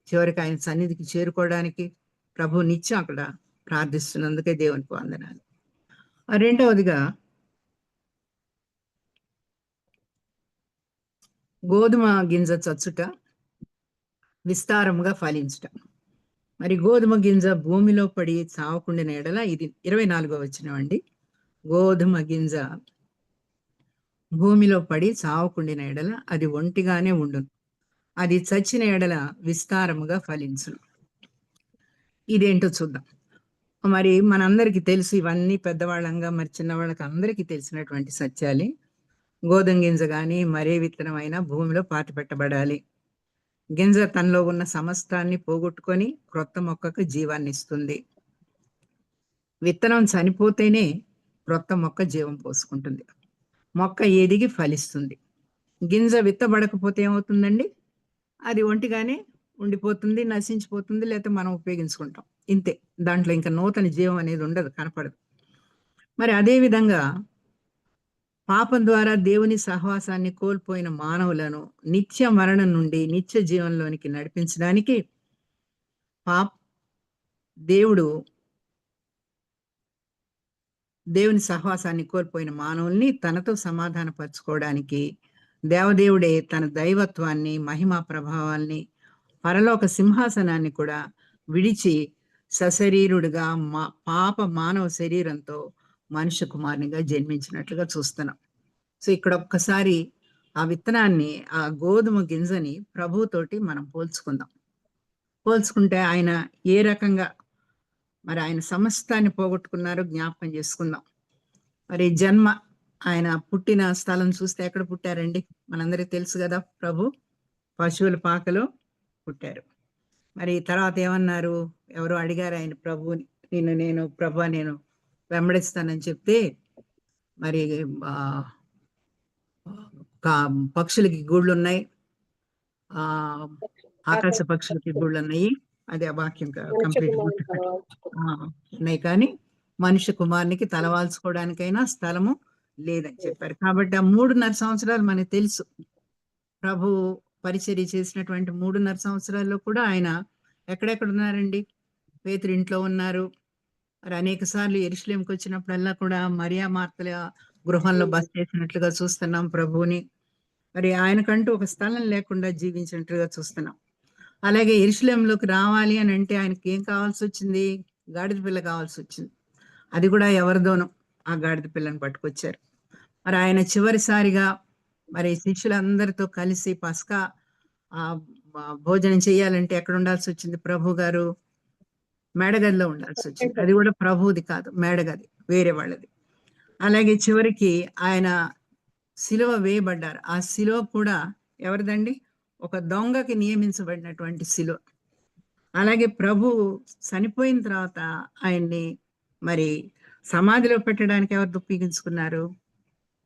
చివరికి ఆయన సన్నిధికి చేరుకోవడానికి ప్రభు నిత్యం అక్కడ ప్రార్థిస్తున్నందుకే దేవునికి వందనాలు. రెండవదిగా గోధుమ గింజ చచ్చుట, విస్తారముగా ఫలించుట. మరి గోధుమ గింజ భూమిలో పడి చావకుండిన ఎడల, ఇది 24వ వచనం అండి. గోధుమ గింజ భూమిలో పడి చావకుండిన ఎడల అది ఒంటిగానే ఉండును, అది చచ్చిన ఎడల విస్తారముగా ఫలించును. ఇదేంటో చూద్దాం. మరి మనందరికీ తెలుసు, ఇవన్నీ పెద్దవాళ్ళంగా మరి చిన్నవాళ్ళకి అందరికీ తెలిసినటువంటి సత్యాలే. గోధుమ గింజ కానీ మరే విత్తనం అయినా భూమిలో పాతి పెట్టబడాలి. గింజ తనలో ఉన్న సమస్తాన్ని పోగొట్టుకొని క్రొత్త మొక్కకు జీవాన్ని ఇస్తుంది. విత్తనం చనిపోతేనే క్రొత్త మొక్క జీవం పోసుకుంటుంది, మొక్క ఎదిగి ఫలిస్తుంది. గింజ విత్తబడకపోతే ఏమవుతుందండి, అది ఒంటిగానే ఉండిపోతుంది, నశించిపోతుంది, లేకపోతే మనం ఉపయోగించుకుంటాం, ఇంతే. దాంట్లో ఇంకా నూతన జీవం అనేది ఉండదు, కనపడదు. మరి అదే విధంగా పాపం ద్వారా దేవుని సహవాసాన్ని కోల్పోయిన మానవులను నిత్య మరణం నుండి నిత్య జీవంలోనికి నడిపించడానికి దేవుని సహవాసాన్ని కోల్పోయిన మానవుల్ని తనతో సమాధానపరచుకోవడానికి దేవదేవుడే తన దైవత్వాన్ని, మహిమా ప్రభావాల్ని, పరలోక సింహాసనాన్ని కూడా విడిచి సశరీరుడుగా పాప మానవ శరీరంతో మనుష్య కుమారునిగా జన్మించినట్లుగా చూస్తున్నాం. సో ఇక్కడ ఒక్కసారి ఆ విత్తనాన్ని, ఆ గోధుమ గింజని ప్రభువుతోటి మనం పోల్చుకుంటే ఆయన ఏ రకంగా మరి ఆయన సమస్తాన్ని పోగొట్టుకున్నారో జ్ఞాపకం చేసుకుందాం. మరి జన్మ, ఆయన పుట్టిన స్థలం చూస్తే ఎక్కడ పుట్టారండి, మనందరికీ తెలుసు కదా. ప్రభు పశువుల పాకలో పుట్టారు. మరి తర్వాత ఏమన్నారు, ఎవరో అడిగారు ఆయన ప్రభుని, నేను ప్రభు నేను వెంబడిస్తానని చెప్తే, మరి పక్షులకి గూళ్ళు ఉన్నాయి, ఆకాశ పక్షులకి గూళ్ళు ఉన్నాయి, అదే ఆ వాక్యం కంప్లీట్ ఉన్నాయి, కానీ మనుష్య కుమారునికి తలవాల్చుకోవడానికైనా స్థలము లేదని చెప్పారు. కాబట్టి ఆ 3.5 సంవత్సరాలు మనకు తెలుసు, ప్రభు పరిచర్య చేసినటువంటి 3.5 సంవత్సరాల్లో కూడా ఆయన ఎక్కడెక్కడ ఉన్నారండి. పేతురు ఇంట్లో ఉన్నారు. మరి అనేక సార్లు యెరూషలేముకి వచ్చినప్పుడల్లా కూడా మరియా మార్తల గృహంలో బస చేసినట్లుగా చూస్తున్నాం ప్రభువుని. మరి ఆయనకంటూ ఒక స్థలం లేకుండా జీవించినట్లుగా చూస్తున్నాం. అలాగే యెరూషలేములోకి రావాలి అని అంటే ఆయనకి ఏం కావాల్సి వచ్చింది, గాడిద పిల్ల కావాల్సి వచ్చింది. అది కూడా ఎవరిదోనో ఆ గాడిద పిల్లని పట్టుకొచ్చారు. మరి ఆయన చివరిసారిగా మరి శిష్యులందరితో కలిసి పస్కా భోజనం చేయాలంటే ఎక్కడ ఉండాల్సి వచ్చింది, ప్రభు గారు మేడగదిలో ఉండాల్సి వచ్చింది. అది కూడా ప్రభువుది కాదు, మేడగది వేరే వాళ్ళది. అలాగే చివరికి ఆయన శిలువ వేయబడ్డారు. ఆ శిలువ కూడా ఎవరిదండి, ఒక దొంగకి నియమించబడినటువంటి శిలువ. అలాగే ప్రభు చనిపోయిన తర్వాత ఆయన్ని మరి సమాధిలో పెట్టడానికి ఎవరు దుప్పించుకున్నారు,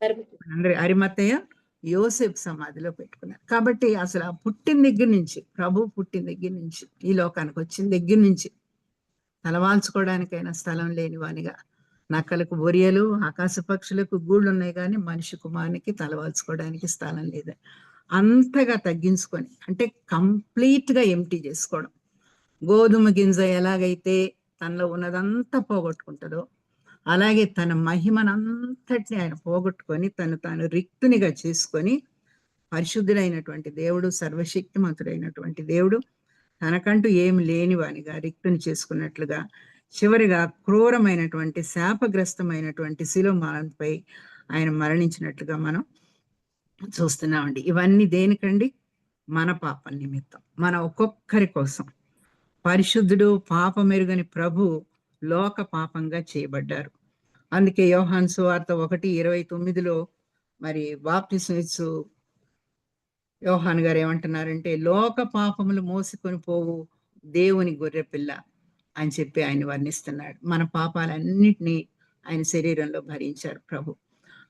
అందరి అరిమత్తయ్య యోసేపు సమాధిలో పెట్టుకున్నారు. కాబట్టి అసలు ఆ పుట్టిన దగ్గర నుంచి, ప్రభు పుట్టిన దగ్గర నుంచి, ఈ లోకానికి వచ్చిన దగ్గర నుంచి తలవాల్చుకోవడానికైనా స్థలం లేని వానిగా, నక్కలకు బొరియలు, ఆకాశ పక్షులకు గూళ్ళు ఉన్నాయి కానీ మనిషి కుమారునికి తలవాల్చుకోవడానికి స్థలం లేదు. అంతగా తగ్గించుకొని, అంటే కంప్లీట్ గా ఎంటీ చేసుకోవడం. గోధుమ గింజ ఎలాగైతే తనలో ఉన్నదంతా పోగొట్టుకుంటుందో, అలాగే తన మహిమనంతటిని ఆయన పోగొట్టుకొని తను తాను రిక్తునిగా చేసుకొని, పరిశుద్ధుడైనటువంటి దేవుడు, సర్వశక్తిమంతుడైనటువంటి దేవుడు తనకంటూ ఏమి లేనివానిగా రిక్తుని చేసుకున్నట్లుగా చివరిగా క్రూరమైనటువంటి శాపగ్రస్తమైనటువంటి శిలువ మరణంపై ఆయన మరణించినట్లుగా మనం చూస్తున్నామండి. ఇవన్నీ దేనికండి? మన పాపం నిమిత్తం, మన ఒక్కొక్కరి కోసం. పరిశుద్ధుడు, పాపమెరుగని ప్రభు లోక పాపంగా చేయబడ్డారు. అందుకే యోహాను సువార్త 1:29 మరి బాప్తిసం ఇచ్చు యోహాను గారు ఏమంటున్నారంటే, లోక పాపములు మోసుకొని పోవు దేవుని గొర్రె పిల్ల అని చెప్పి ఆయన వర్ణిస్తున్నాడు. మన పాపాలన్నిటినీ ఆయన శరీరంలో భరించారు ప్రభు.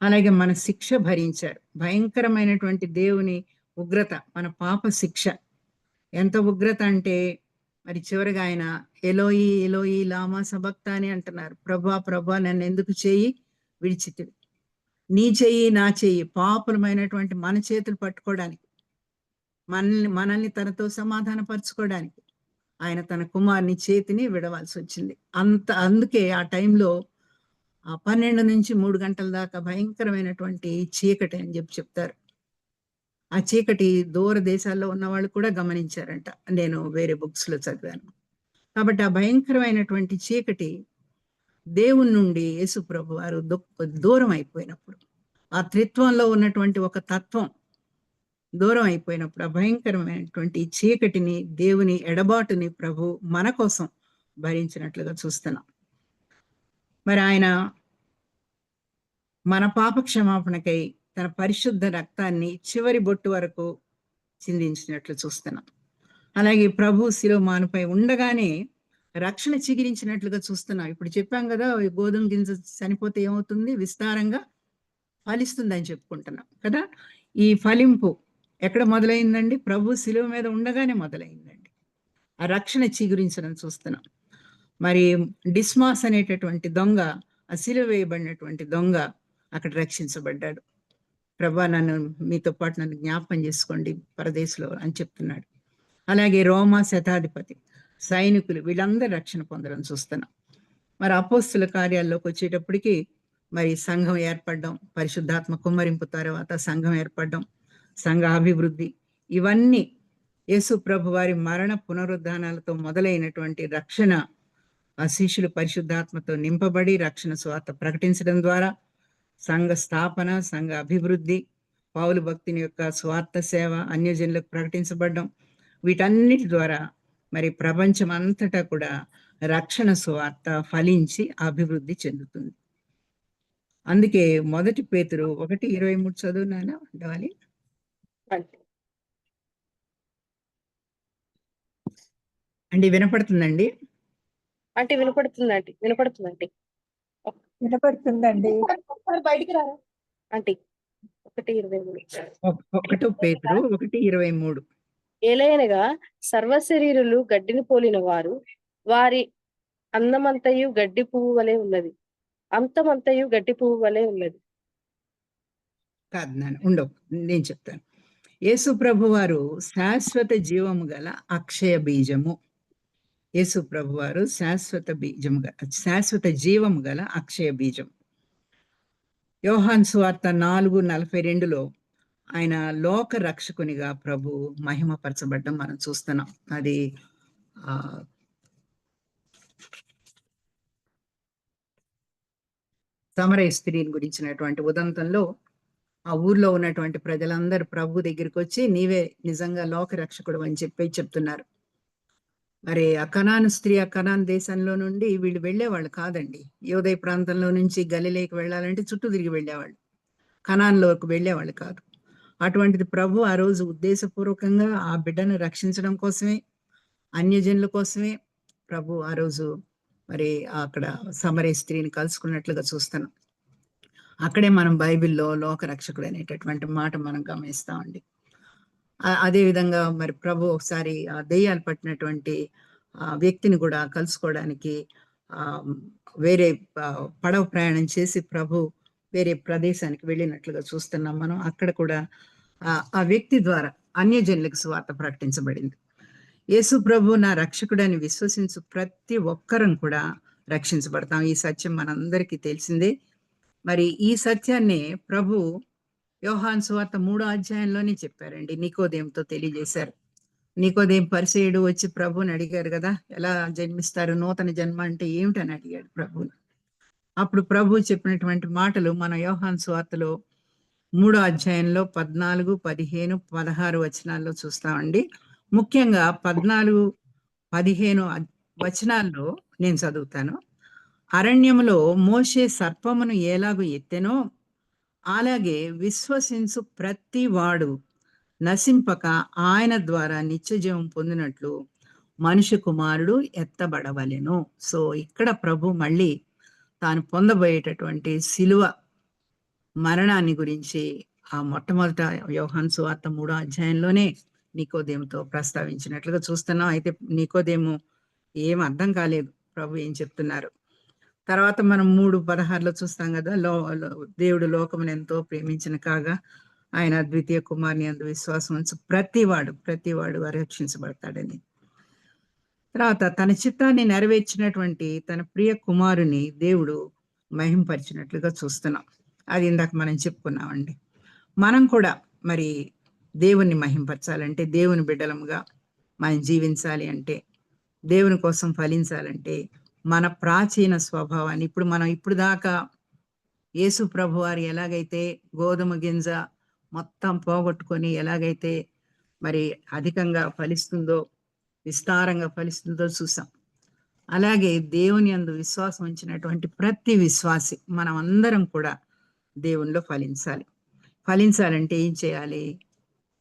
అలాగే మన శిక్ష భరించారు. భయంకరమైనటువంటి దేవుని ఉగ్రత, మన పాప శిక్ష ఎంత ఉగ్రత అంటే, మరి చివరిగా ఆయన ఎలోయి ఎలోయి లామా సబక్తాని అంటున్నారు. ప్రభా ప్రభా నన్ను ఎందుకు చేయి విడిచితివి? నీ చెయ్యి నా చెయ్యి పాపులమైనటువంటి మన చేతులు పట్టుకోవడానికి, మనల్ని తనతో సమాధానపరచుకోవడానికి ఆయన తన కుమారుని చేతిని విడవాల్సి వచ్చింది. అందుకే ఆ టైంలో 12 నుంచి 3 గంటల దాకా భయంకరమైనటువంటి చీకటి అని చెప్తారు. ఆ చీకటి దూర దేశాల్లో ఉన్న వాళ్ళు కూడా గమనించారంట, నేను వేరే బుక్స్ లో చదివాను. కాబట్టి ఆ భయంకరమైనటువంటి చీకటి దేవుని నుండి యేసు ప్రభు వారు దూరం అయిపోయినప్పుడు, ఆ త్రిత్వంలో ఉన్నటువంటి ఒక తత్వం దూరం అయిపోయినప్పుడు, ఆ భయంకరమైనటువంటి చీకటిని, దేవుని ఎడబాటుని ప్రభు మన కోసం భరించినట్లుగా చూస్తున్నాం. మరి ఆయన మన పాప క్షమాపణకై తన పరిశుద్ధ రక్తాన్ని చివరి బొట్టు వరకు చిందించినట్లు చూస్తున్నాం. అలాగే ప్రభు శిలువ మానుపై ఉండగానే రక్షణ చిగిరించినట్లుగా చూస్తున్నాం. ఇప్పుడు చెప్పాం కదా, గోధుమ గింజ చనిపోతే ఏమవుతుంది? విస్తారంగా ఫలిస్తుంది అని చెప్పుకుంటున్నాం కదా. ఈ ఫలింపు ఎక్కడ మొదలైందండి? ప్రభు శిలువ మీద ఉండగానే మొదలైందండి. ఆ రక్షణ చిగురించడం చూస్తున్నాం. మరి డిస్మాస్ అనేటటువంటి దొంగ, ఆ శిలువ వేయబడినటువంటి దొంగ అక్కడ రక్షించబడ్డాడు. ప్రభా నన్ను మీతో పాటు నన్ను జ్ఞాపకం చేసుకోండి పరదేశంలో అని చెప్తున్నాడు. అలాగే రోమా శతాధిపతి, సైనికులు, వీళ్ళందరూ రక్షణ పొందడం చూస్తున్నాం. మరి అపోస్తుల కార్యాల్లోకి వచ్చేటప్పటికి మరి సంఘం ఏర్పడడం, పరిశుద్ధాత్మ కుమ్మరింపు తర్వాత సంఘం ఏర్పడడం, సంఘ అభివృద్ధి, ఇవన్నీ యేసు ప్రభు వారి మరణ పునరుద్ధానాలతో మొదలైనటువంటి రక్షణ. ఆ శిష్యులు పరిశుద్ధాత్మతో నింపబడి రక్షణ సువార్త ప్రకటించడం ద్వారా సంఘ స్థాపన, సంఘ అభివృద్ధి, పౌలు భక్తుని యొక్క స్వార్థ సేవ అన్యజనులకు ప్రకటించబడడం, వీటన్నిటి ద్వారా మరి ప్రపంచం అంతటా కూడా రక్షణ సువార్త ఫలించి అభివృద్ధి చెందుతుంది. అందుకే 1 పేతురు 1:23 చదువునానా ఉండాలి అండి. వినపడుతుందండి? అంటే వినపడుతుందండి. బయటికి రారా అంటే 1:23. 1 పేతురు 1:23. ఏలయనగా సర్వశరీరులు గడ్డిని పోలిన వారు, వారి అందమంతయు గడ్డి పువ్వు వలె ఉన్నది, అంతమంతయు గడ్డి పువ్వు వలె ఉన్నది. కాదు నాన్న, ఉండవు, నేను చెప్తాను. యేసు ప్రభు వారు శాశ్వత జీవము గల అక్షయ బీజము. యేసు ప్రభు వారు శాశ్వత జీవము గల అక్షయ బీజం. యోహాను సువార్త 4:42 ఆయన లోక రక్షకునిగా ప్రభు మహిమపరచబడ్డం మనం చూస్తున్నాం. అది సమరయ స్త్రీని గురించినటువంటి ఉదంతంలో ఆ ఊర్లో ఉన్నటువంటి ప్రజలందరూ ప్రభు దగ్గరికి వచ్చి, నీవే నిజంగా లోక రక్షకుడు అని చెప్తున్నారు. మరి ఆ కనాను స్త్రీ, ఆ కనాన్ దేశంలో నుండి వీళ్ళు వెళ్ళేవాళ్ళు కాదండి. యోదయ ప్రాంతంలో నుంచి గలిలేకి వెళ్ళాలంటే చుట్టూ తిరిగి వెళ్ళేవాళ్ళు, కనాన్లోకి వెళ్ళేవాళ్ళు కాదు. అటువంటిది ప్రభు ఆ రోజు ఉద్దేశపూర్వకంగా ఆ బిడ్డను రక్షించడం కోసమే, అన్యజనుల కోసమే ప్రభు ఆ రోజు మరి అక్కడ సమరయ స్త్రీని కలుసుకున్నట్లుగా చూస్తున్నాం. అక్కడే మనం బైబిల్లో లోకరక్షకుడు అనేటటువంటి మాట మనం గమనిస్తామండి. అదే విధంగా మరి ప్రభు ఒకసారి ఆ దెయ్యాలు పట్టినటువంటి వ్యక్తిని కూడా కలుసుకోవడానికి ఆహ్, వేరే పడవ ప్రయాణం చేసి ప్రభు వేరే ప్రదేశానికి వెళ్ళినట్లుగా చూస్తున్నాం మనం. అక్కడ కూడా ఆ వ్యక్తి ద్వారా అన్యజనులకు సువార్త ప్రకటించబడింది. యేసు ప్రభు నా రక్షకుడని విశ్వసించు ప్రతి ఒక్కరం కూడా రక్షించబడతాం. ఈ సత్యం మనందరికీ తెలిసిందే. మరి ఈ సత్యాన్ని ప్రభు యోహాను సువార్త 3వ అధ్యాయంలోనే చెప్పారండి. నికోదేముతో తెలియజేశారు. నికోదేము పరిసయ్యుడు వచ్చి ప్రభువుని అడిగారు కదా, ఎలా జన్మిస్తారు, నూతన జన్మ అంటే ఏమిటని అడిగాడు ప్రభువుని. అప్పుడు ప్రభు చెప్పినటువంటి మాటలు మన యోహాను సువార్తలో 3వ అధ్యాయంలో 14, 15, 16 వచనాల్లో చూస్తామండి. ముఖ్యంగా 14, 15 వచనాల్లో నేను చదువుతాను. అరణ్యములో మోషే సర్పమును ఎలాగు ఎత్తెనో అలాగే విశ్వసించు ప్రతి వాడు నశింపక ఆయన ద్వారా నిత్యజీవం పొందినట్లు మనుష్య కుమారుడు ఎత్తబడవలెను. సో ఇక్కడ ప్రభు మళ్ళీ తాను పొందబోయేటటువంటి శిలువ మరణాన్ని గురించి ఆ మొట్టమొదట యోహాను సువార్త 3వ అధ్యాయంలోనే నికోదేముతో ప్రస్తావించినట్లుగా చూస్తున్నాం. అయితే నికోదేము ఏం అర్థం కాలేదు ప్రభు ఏం చెప్తున్నారు. తర్వాత మనం 3:16లో చూస్తాం కదా, దేవుడు లోకమును ఎంతో ప్రేమించిన కాగా ఆయన ద్వితీయ కుమారుని యందు విశ్వాసం ఉంచు ప్రతివాడు రక్షించబడతాడని. తర్వాత తన చిత్తాన్ని నెరవేర్చినటువంటి తన ప్రియ కుమారుని దేవుడు మహింపరిచినట్లుగా చూస్తున్నాం. అది ఇందాక మనం చెప్పుకున్నామండి. మనం కూడా మరి దేవుణ్ణి మహింపరచాలంటే, దేవుని బిడ్డలముగా మనం జీవించాలి అంటే, దేవుని కోసం ఫలించాలంటే మన ప్రాచీన స్వభావాన్ని ఇప్పుడు దాకా యేసు ప్రభు వారు ఎలాగైతే గోధుమ గింజ మొత్తం పోగొట్టుకొని ఎలాగైతే మరి అధికంగా ఫలిస్తుందో, విస్తారంగా ఫలిస్తుందో చూసాం. అలాగే దేవుని యందు విశ్వాసం ఉంచినటువంటి ప్రతి విశ్వాసి మనం అందరం కూడా దేవునిలో ఫలించాలంటే ఏం చేయాలి?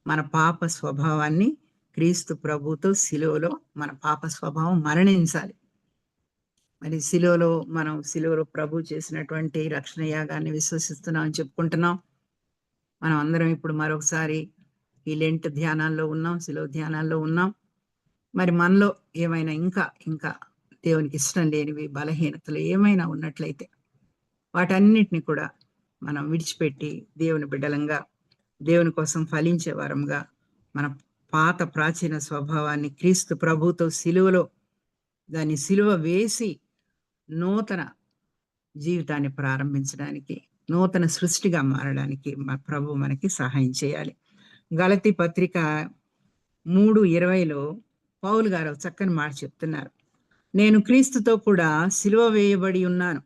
మన పాప స్వభావాన్ని క్రీస్తు ప్రభుతో శిలువలో మన పాప స్వభావం మరణించాలి. మరి శిలువలో ప్రభు చేసినటువంటి రక్షణ యాగాన్ని విశ్వసిస్తున్నాం అని చెప్పుకుంటున్నాం. మనం అందరం ఇప్పుడు మరొకసారి ఈ లెంట్ ధ్యానాల్లో ఉన్నాం, శిలువ ధ్యానాల్లో ఉన్నాం. మరి మనలో ఏమైనా ఇంకా దేవునికి ఇష్టం లేనివి, బలహీనతలు ఏమైనా ఉన్నట్లయితే వాటన్నిటిని కూడా మనం విడిచిపెట్టి దేవుని బిడ్డలంగా, దేవుని కోసం ఫలించే వారంగా మన పాత ప్రాచీన స్వభావాన్ని క్రీస్తు ప్రభుతో శిలువలో దాన్ని శిలువ వేసి నూతన జీవితాన్ని ప్రారంభించడానికి, నూతన సృష్టిగా మారడానికి మా ప్రభు మనకి సహాయం చేయాలి. గలతీ పత్రిక 3:20లో పౌలు గారు చక్కని మాట చెప్తున్నారు. నేను క్రీస్తుతో కూడా సిలువ వేయబడి ఉన్నాను,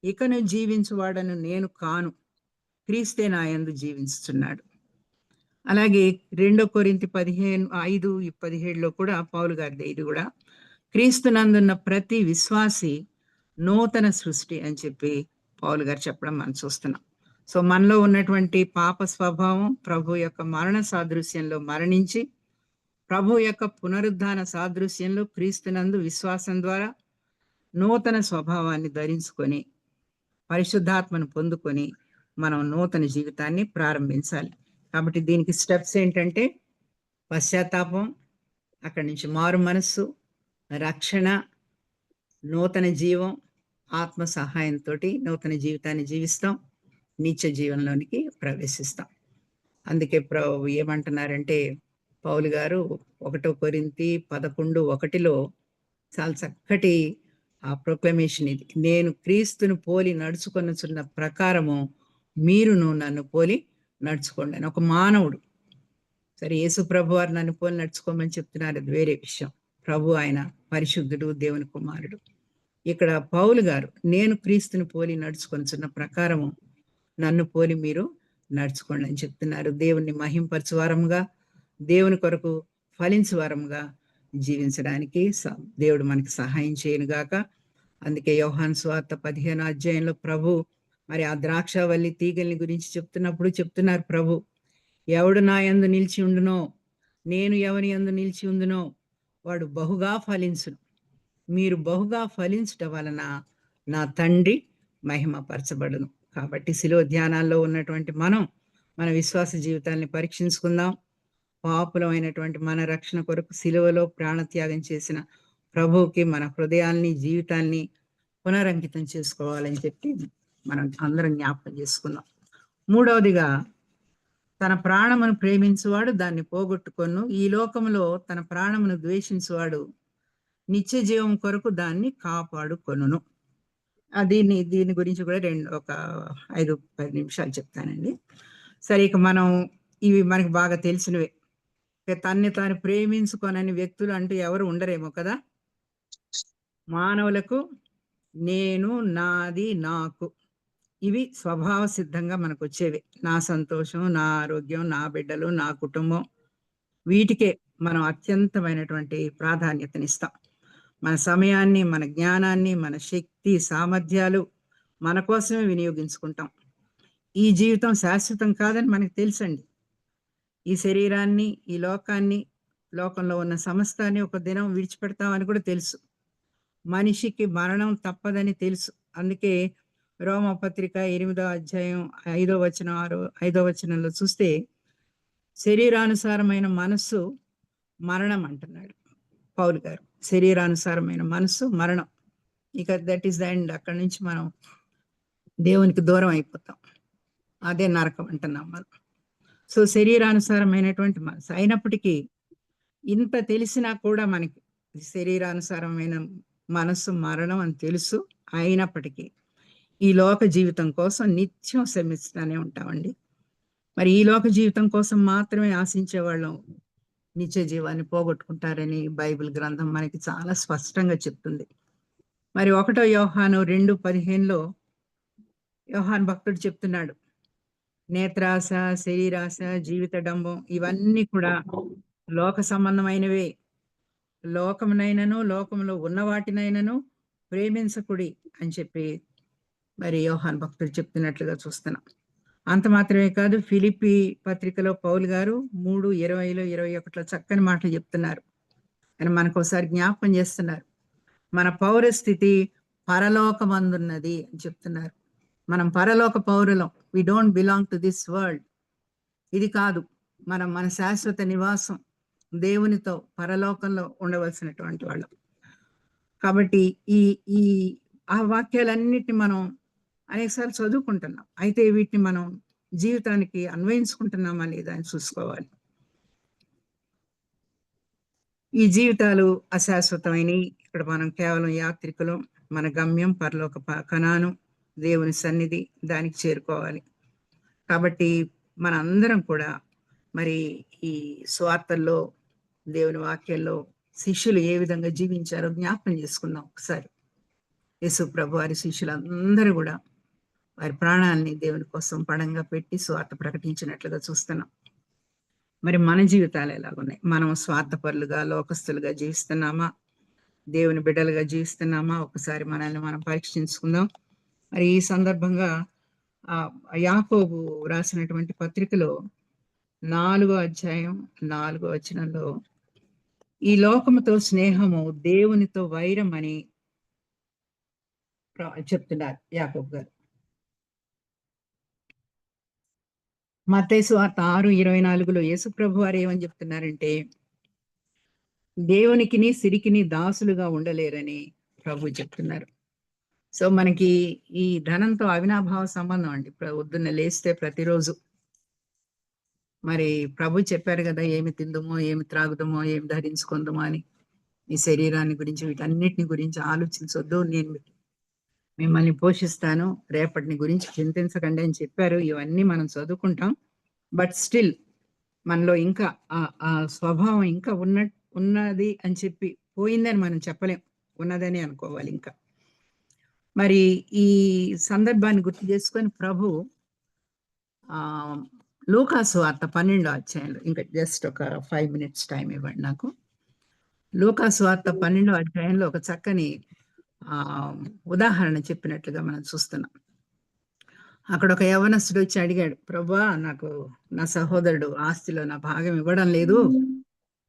ఇకను జీవించువాడను నేను కాను, క్రీస్తే నా యందు జీవించుచున్నాడు. అలాగే 2 కొరింథీ 5:17లో కూడా పౌలు గారిది ఇది కూడా, క్రీస్తునందున్న ప్రతి విశ్వాసి నూతన సృష్టి అని చెప్పి పౌలు గారు చెప్పడం మనం చూస్తున్నాం. సో మనలో ఉన్నటువంటి పాప స్వభావం ప్రభు యొక్క మరణ సాదృశ్యంలో మరణించి, ప్రభు యొక్క పునరుద్ధాన సాదృశ్యంలో క్రీస్తునందు విశ్వాసం ద్వారా నూతన స్వభావాన్ని ధరించుకొని పరిశుద్ధాత్మను పొందుకొని మనం నూతన జీవితాన్ని ప్రారంభించాలి. కాబట్టి దీనికి స్టెప్స్ ఏంటంటే పశ్చాత్తాపం, అక్కడి నుంచి మారు మనస్సు, రక్షణ, నూతన జీవం, ఆత్మ సహాయంతో నూతన జీవితాన్ని జీవిస్తాం, నిత్య జీవనంలోనికి ప్రవేశిస్తాం. అందుకే ప్రభు ఏమంటున్నారంటే పౌలు గారు 1 కొరింథీ 11:1లో చాలా చక్కటి ప్రొక్లమేషన్ ఇది. నేను క్రీస్తును పోలి నడుచుకొనుచున్న ప్రకారము మీరును నన్ను పోలి నడుచుకోండి అని. ఒక మానవుడు సరే, యేసు ప్రభు వారు నన్ను పోలి నడుచుకోమని చెప్తున్నారు, అది వేరే విషయం. ప్రభు ఆయన పరిశుద్ధుడు, దేవుని కుమారుడు. ఇక్కడ పౌలు గారు నేను క్రీస్తుని పోలి నడుచుకొనుచున్న ప్రకారము నన్ను పోలి మీరు నడుచుకోండి అని చెప్తున్నారు. దేవుణ్ణి మహింపరచు వారముగా, దేవుని కొరకు ఫలించు వారముగా జీవించడానికి దేవుడు మనకి సహాయం చేయను గాక. అందుకే యోహాను సువార్త 15వ అధ్యాయంలో ప్రభు మరి ఆ ద్రాక్షవల్లి తీగల్ని గురించి చెప్తున్నారు ప్రభు, ఎవడు నా యందు నిలిచి ఉండునో, నేను ఎవని యందు నిలిచి ఉండునో వాడు బహుగా ఫలించును, మీరు బహుగా ఫలించుట వలన నా తండ్రి మహిమపరచబడును. కాబట్టి శిలువ ధ్యానాల్లో ఉన్నటువంటి మనం మన విశ్వాస జీవితాన్ని పరీక్షించుకుందాం. పాపులమైనటువంటి మన రక్షణ కొరకు శిలువలో ప్రాణత్యాగం చేసిన ప్రభువుకి మన హృదయాల్ని, జీవితాన్ని పునరంకితం చేసుకోవాలని చెప్పి మనం అందరం జ్ఞాపకం చేసుకుందాం. మూడవదిగా, తన ప్రాణమును ప్రేమించువాడు దాన్ని పోగొట్టుకొను, ఈ లోకములో తన ప్రాణమును ద్వేషించువాడు నిత్య జీవం కొరకు దాన్ని కాపాడుకొనును. దీని గురించి కూడా ఒక 5-10 నిమిషాలు చెప్తానండి. సరే, ఇక మనం ఇవి మనకి బాగా తెలిసినవే. తన్ని తాను ప్రేమించుకొనని వ్యక్తులు అంటూ ఎవరు ఉండరేమో కదా. మానవులకు నేను, నాది, నాకు, ఇవి స్వభావ సిద్ధంగా మనకు వచ్చేవి. నా సంతోషం, నా ఆరోగ్యం, నా బిడ్డలు, నా కుటుంబం, వీటికే మనం అత్యంతమైనటువంటి ప్రాధాన్యతనిస్తాం. మన సమయాన్ని, మన జ్ఞానాన్ని, మన శక్తి సామర్థ్యాలు మన కోసమే వినియోగించుకుంటాం. ఈ జీవితం శాశ్వతం కాదని మనకు తెలుసండి. ఈ శరీరాన్ని, ఈ లోకాన్ని, లోకంలో ఉన్న సమస్తాన్ని ఒక దినం విడిచిపెడతామని కూడా తెలుసు. మనిషికి మరణం తప్పదని తెలుసు. అందుకే రోమపత్రిక 8వ అధ్యాయం 5వ వచనం 5వ వచనంలో చూస్తే, శరీరానుసారమైన మనస్సు మరణం అంటున్నాడు పౌలు గారు. శరీరానుసారమైన మనస్సు మరణం. ఇక దట్ ఈస్ ద ఎండ్. అక్కడి నుంచి మనం దేవునికి దూరం అయిపోతాం. అదే నరకం అంటున్నాం మనం. సో శరీరానుసారమైనటువంటి మనసు అయినప్పటికీ, ఇంత తెలిసినా కూడా మనకి శరీరానుసారమైన మనస్సు మరణం అని తెలుసు. అయినప్పటికీ ఈ లోక జీవితం కోసం నిత్యం శ్రమిస్తూనే ఉంటామండి. మరి ఈ లోక జీవితం కోసం మాత్రమే ఆశించే వాళ్ళం నిత్య జీవాన్ని పోగొట్టుకుంటారని బైబిల్ గ్రంథం మనకి చాలా స్పష్టంగా చెప్తుంది. మరి 1 యోహాను 2:15లో యోహాన్ భక్తుడు చెప్తున్నాడు, నేత్రాశ, శరీరాశ, జీవిత డంబం ఇవన్నీ కూడా లోక సంబంధమైనవే. లోకమునైనను, లోకంలో ఉన్న వాటినైనను ప్రేమించకుడి అని చెప్పి మరి యోహాన్ భక్తుడు చెప్తున్నట్లుగా చూస్తున్నాం. అంత మాత్రమే కాదు, ఫిలిప్పీ పత్రికలో పౌలు గారు 3:20, 21 చక్కని మాటలు చెప్తున్నారు. అని మనకు ఒకసారి జ్ఞాపకం చేస్తున్నారు. మన పౌరస్థితి పరలోకమందున్నది అని చెప్తున్నారు. మనం పరలోక పౌరులం. We don't belong to this world. ఇది కాదు మన శాశ్వత నివాసం దేవునితో పరలోకంలో ఉండవలసినటువంటి వాళ్ళం. కాబట్టి ఈ ఆ వాక్యాలన్నిటిని మనం అనేకసార్లు చదువుకుంటున్నాం. అయితే వీటిని మనం జీవితానికి అన్వయించుకుంటున్నామా లేదా అని చూసుకోవాలి. ఈ జీవితాలు అశాశ్వతమైనవి. ఇక్కడ మనం కేవలం యాత్రికులం. మన గమ్యం పరలోక కనాను, దేవుని సన్నిధి, దానికి చేరుకోవాలి. కాబట్టి మన అందరం కూడా మరి ఈ స్వార్థల్లో, దేవుని వాక్యంలో శిష్యులు ఏ విధంగా జీవించారో జ్ఞాపకం చేసుకుందాం ఒకసారి. యేసు ప్రభు వారి శిష్యులందరూ కూడా వారి ప్రాణాలని దేవుని కోసం పణంగా పెట్టి స్వార్థ ప్రకటించినట్లుగా చూస్తున్నాం. మరి మన జీవితాలు ఎలాగున్నాయి? మనం స్వార్థపరులుగా, లోకస్తులుగా జీవిస్తున్నామా, దేవుని బిడ్డలుగా జీవిస్తున్నామా? ఒకసారి మనల్ని మనం పరీక్షించుకుందాం. మరి ఈ సందర్భంగా యాకోబు రాసినటువంటి పత్రికలో 4వ అధ్యాయం 4వ వచనంలో, ఈ లోకముతో స్నేహము దేవునితో వైరం అని చెప్తున్నారు యాకోబు గారు. మత్తయి సువార్త 6:24లో యేసు ప్రభు వారు ఏమని చెప్తున్నారంటే, దేవునికిని సిరికిని దాసులుగా ఉండలేరని ప్రభు చెప్తున్నారు. సో మనకి ఈ ధనంతో అవినాభావ సంబంధం అండి. పొద్దున్న లేస్తే ప్రతిరోజు మరి ప్రభు చెప్పారు కదా, ఏమి తిందుమో, ఏమి త్రాగుదమో, ఏమి ధరించుకుందామో అని. ఈ శరీరాన్ని గురించి, వీటన్నిటిని గురించి ఆలోచించొద్దు, నేను మిమ్మల్ని పోషిస్తాను, రేపటిని గురించి చింతించకండి అని చెప్పారు. ఇవన్నీ మనం చదువుకుంటాం. బట్ స్టిల్ మనలో ఇంకా ఆ స్వభావం ఇంకా ఉన్నది అని చెప్పి పోయిందని మనం చెప్పలేం, ఉన్నదని అనుకోవాలి. ఇంకా మరి ఈ సందర్భాన్ని గుర్తు చేసుకొని ప్రభు లూకాసు వార్త 12వ అధ్యాయంలో, ఇంకా జస్ట్ ఒక 5 minutes టైం ఇవ్వండి నాకు. లూకాసు వార్త 12వ అధ్యాయంలో ఒక చక్కని ఉదాహరణ చెప్పినట్లుగా మనం చూస్తున్నాం. అక్కడ ఒక యవనస్తుడు వచ్చి అడిగాడు, ప్రభువా, నాకు నా సహోదరుడు ఆస్తిలో నా భాగం ఇవ్వడం లేదు,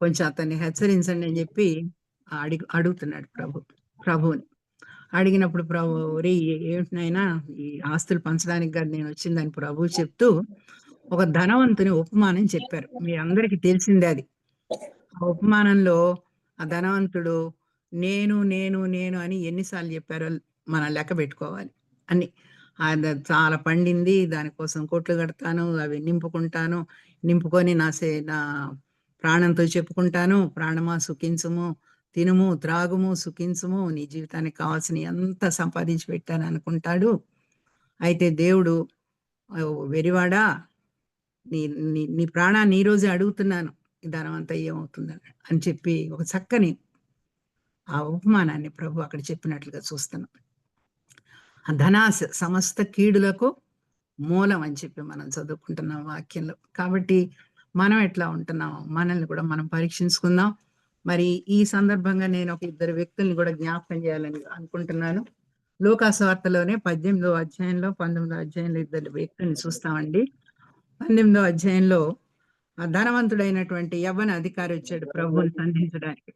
కొంచెం అతన్ని హెచ్చరించండి అని చెప్పి అడుగుతున్నాడు ప్రభువుని. అడిగినప్పుడు ప్రభు ఒరేయ్ ఏమిటి నాయనా ఈ ఆస్తులు పంచడానికి కాదు నేను వచ్చిందని ప్రభు చెప్తూ ఒక ధనవంతుని ఉపమానం చెప్పారు. మీ అందరికీ తెలిసిందే అది. ఆ ఉపమానంలో ఆ ధనవంతుడు నేను నేను నేను అని ఎన్నిసార్లు చెప్పారో మనం లెక్క పెట్టుకోవాలి అని. చాలా పండింది దానికోసం కోట్లు కడతాను, అవి నింపుకుంటాను, నింపుకొని నా ప్రాణంతో చెప్పుకుంటాను, ప్రాణమా సుఖించుము, తినుము త్రాగుము సుఖించుము, నీ జీవితానికి కావాల్సిన ఎంత సంపాదించి పెట్టాను అనుకుంటాడు. అయితే దేవుడు వెరివాడా నీ నీ నీ ప్రాణాన్ని ఈ రోజే అడుగుతున్నాను, ఈ ధనం అంతా ఏమవుతుందని అని చెప్పి ఒక చక్కని ఆ ఉపమానాన్ని ప్రభు అక్కడ చెప్పినట్లుగా చూస్తున్నాం. ఆ ధనాశ సమస్త కీడులకు మూలం అని చెప్పి మనం చదువుకుంటున్నాం వాక్యంలో. కాబట్టి మనం ఎట్లా ఉంటున్నామో మనల్ని కూడా మనం పరీక్షించుకుందాం. మరి ఈ సందర్భంగా నేను ఒక ఇద్దరు వ్యక్తుల్ని కూడా జ్ఞాపకం చేయాలని అనుకుంటున్నాను. లూకాసు వార్తలోనే 18వ అధ్యాయంలో 19వ అధ్యాయంలో ఇద్దరు వ్యక్తుల్ని చూస్తామండి. 18వ అధ్యాయంలో ఆ ధనవంతుడైనటువంటి యవ్వన అధికారి వచ్చాడు ప్రభువుని సంధించడానికి.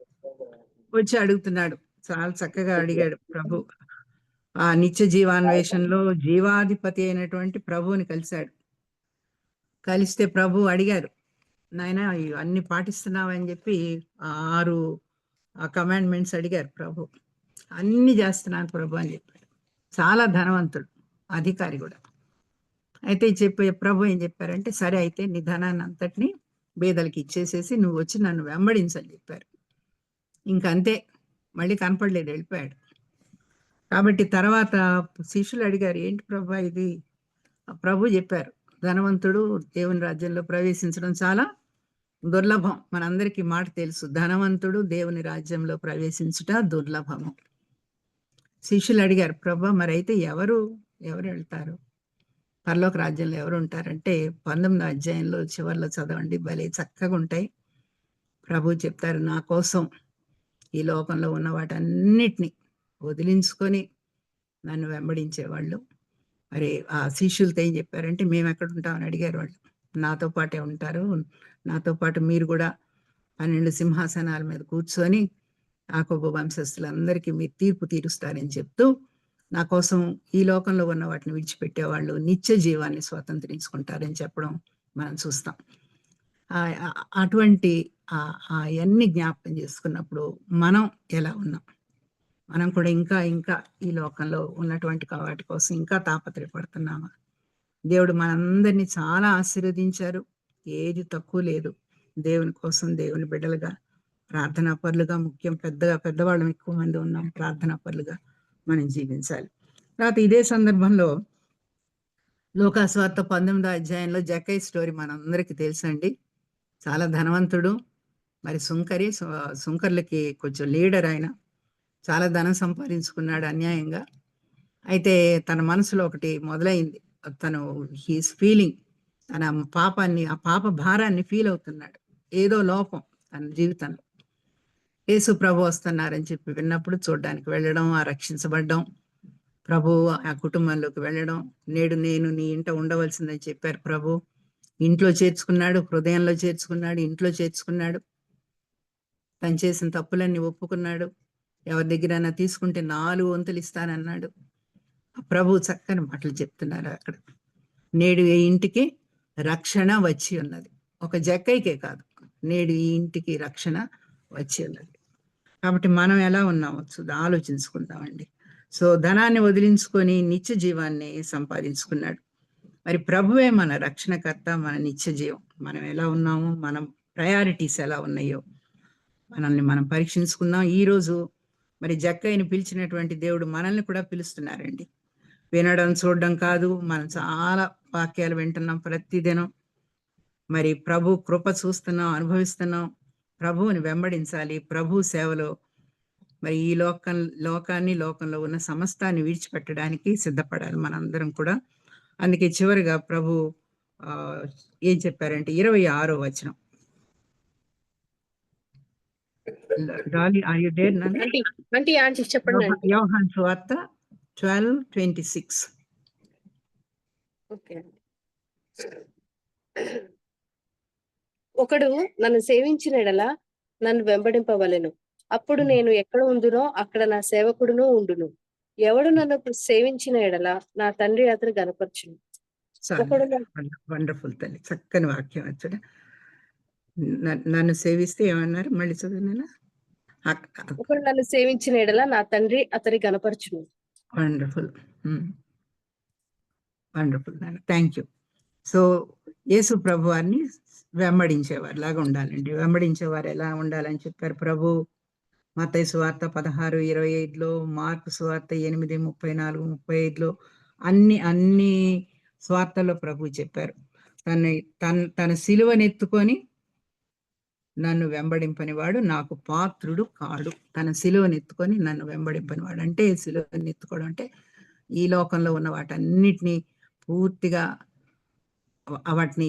వచ్చి అడుగుతున్నాడు, చాలా చక్కగా అడిగాడు ప్రభు. ఆ నిత్య జీవాన్వేషణలో జీవాధిపతి అయినటువంటి ప్రభువుని కలిశాడు. కలిస్తే ప్రభు అడిగారు, నాయనా ఇవన్నీ పాటిస్తున్నావని చెప్పి 6 కమాండ్మెంట్స్ అడిగారు ప్రభు. అన్ని చేస్తున్నాను ప్రభు అని చెప్పాడు. చాలా ధనవంతుడు, అధికారి కూడా. అయితే ప్రభు ఏం చెప్పారంటే, సరే అయితే నీ ధనాన్ని అంతటిని బేదలకి ఇచ్చేసేసి నువ్వు వచ్చి నన్ను వెంబడించని చెప్పారు. ఇంకంతే, మళ్ళీ కనపడలేదు, వెళ్ళిపోయాడు. కాబట్టి తర్వాత శిష్యులు అడిగారు, ఏంటి ప్రభు ఇది? ప్రభు చెప్పారు, ధనవంతుడు దేవుని రాజ్యంలో ప్రవేశించడం చాలా దుర్లభం. మనందరికీ మాట తెలుసు, ధనవంతుడు దేవుని రాజ్యంలో ప్రవేశించుట దుర్లభము. శిష్యులు అడిగారు, ప్రభు మరి అయితే ఎవరు వెళ్తారు, పరలోక రాజ్యంలో ఎవరు ఉంటారంటే 19వ అధ్యాయంలో చివరిలో చదవండి, భలే చక్కగా ఉంటాయి. ప్రభు చెప్తారు, నా కోసం ఈ లోకంలో ఉన్న వాటన్నిటిని వదిలించుకొని నన్ను వెంబడించేవాళ్ళు. మరి ఆ శిష్యులతో ఏం చెప్పారంటే, మేము ఎక్కడ ఉంటామని అడిగారు వాళ్ళు. నాతో పాటే ఉంటారు, నాతో పాటు మీరు కూడా 12 సింహాసనాల మీద కూర్చొని యాకోబు వంశస్థులందరికీ మీరు తీర్పు తీరుస్తారని చెప్తూ, నా కోసం ఈ లోకంలో ఉన్న వాటిని విడిచిపెట్టేవాళ్ళు నిత్య జీవాన్ని స్వతంత్రించుకుంటారని చెప్పడం మనం చూస్తాం. అటువంటి అవన్నీ జ్ఞాపకం చేసుకున్నప్పుడు మనం ఎలా ఉన్నాం, మనం కూడా ఇంకా ఇంకా ఈ లోకంలో ఉన్నటువంటి వాటి కోసం ఇంకా తాపత్రయపడుతున్నామా? దేవుడు మనందరినీ చాలా ఆశీర్వదించారు, ఏది తక్కువ లేదు. దేవుని కోసం దేవుని బిడ్డలుగా ప్రార్థనా పరులుగా, ముఖ్యం పెద్దవాళ్ళం ఎక్కువ మంది ఉన్నాం, ప్రార్థనా పరులుగా మనం జీవించాలి. తర్వాత ఇదే సందర్భంలో లూకాసు వార్త 19వ అధ్యాయంలో జక్కయ్య స్టోరీ మనందరికీ తెలుసండి. చాలా ధనవంతుడు, మరి సుంకర్లకి కొంచెం లీడర్. ఆయన చాలా ధనం సంపాదించుకున్నాడు అన్యాయంగా. అయితే తన మనసులో ఒకటి మొదలైంది, తను హీస్ ఫీలింగ్, తన ఆ పాప భారాన్ని ఫీల్ అవుతున్నాడు. ఏదో లోపం తన జీవితంలో. యేసు ప్రభు వస్తున్నారని చెప్పి విన్నప్పుడు చూడడానికి వెళ్ళడం, ఆ రక్షించబడ్డం, ప్రభు ఆ కుటుంబంలోకి వెళ్ళడం. నేడు నేను నీ ఇంట ఉండవలసిందని చెప్పారు ప్రభు. ఇంట్లో చేర్చుకున్నాడు, హృదయంలో చేర్చుకున్నాడు, ఇంట్లో చేర్చుకున్నాడు. తను చేసిన తప్పులన్నీ ఒప్పుకున్నాడు. ఎవరి దగ్గరైనా తీసుకుంటే 4 వంతులు ఇస్తానన్నాడు. ప్రభు చక్కని మాటలు చెప్తున్నారు అక్కడ. నేడు ఈ ఇంటికి రక్షణ వచ్చి ఉన్నది. ఒక జక్కయ్యకే కాదు, నేడు ఈ ఇంటికి రక్షణ వచ్చి ఉన్నది. కాబట్టి మనం ఎలా ఉన్నామో ఆలోచించుకుందామండి. సో ధనాన్ని వదిలించుకొని నిత్య జీవాన్ని సంపాదించుకున్నాడు. మరి ప్రభువే మన రక్షణకర్త, మన నిత్య జీవం. మనం ఎలా ఉన్నామో, మనం ప్రయారిటీస్ ఎలా ఉన్నాయో మనల్ని మనం పరీక్షించుకుందాం. ఈరోజు మరి జక్కయ్యని పిలిచినటువంటి దేవుడు మనల్ని కూడా పిలుస్తున్నారండి. వినడం చూడడం కాదు, మనం చాలా వాక్యాలు వింటున్నాం ప్రతిదినం. మరి ప్రభు కృప చూస్తున్నాం, అనుభవిస్తున్నాం. ప్రభువుని వెంబడించాలి, ప్రభు సేవలో మరి ఈ లోకంలో ఉన్న సమస్తాన్ని విడిచిపెట్టడానికి సిద్ధపడాలి మనందరం కూడా. అందుకే చివరిగా ప్రభు ఏం చెప్పారంటే 26వ వచనం. Dolly are you there Nandi? Aunty చెప్పండి. యోహాను సువార్త 12:26. ఓకే. ఒకడు నన్ను సేవించిన ఎడల నన్ను వెంబడింపవలెను, అప్పుడు నేను ఎక్కడ ఉండునో అక్కడ నా సేవకుడును ఉండును. ఎవడు నన్ను సేవించిన ఎడల నా తండ్రి అతను గనపరచును. ఒకడు వండర్ఫుల్ తల్లి, చక్కని వాక్యం వచ్చాడు. నన్ను సేవిస్తే ఏమన్నారు మళ్ళీ చదివినా? ఒకడు నన్ను సేవించిన ఎడల నా తండ్రి అతని గనపరచును. వండర్ఫుల్, వండర్ఫుల్ నాన్న, థ్యాంక్ యూ. సో యేసు ప్రభు వారిని వెంబడించేవారు లాగా ఉండాలండి. వెంబడించేవారు ఎలా ఉండాలని చెప్పారు ప్రభు? మత్తయి సువార్త 16:25లో, మార్కు సువార్త 8:34-35లో, అన్ని స్వార్థలో ప్రభు చెప్పారు. తన సిలువనెత్తుకొని నన్ను వెంబడింపనివాడు నాకు పాత్రుడు కాడు. తన సిలువనెత్తుకొని నన్ను వెంబడింపనివాడు అంటే, సిలువనెత్తుకోవడం అంటే ఈ లోకంలో ఉన్న వాటన్నిటినీ పూర్తిగా వాటిని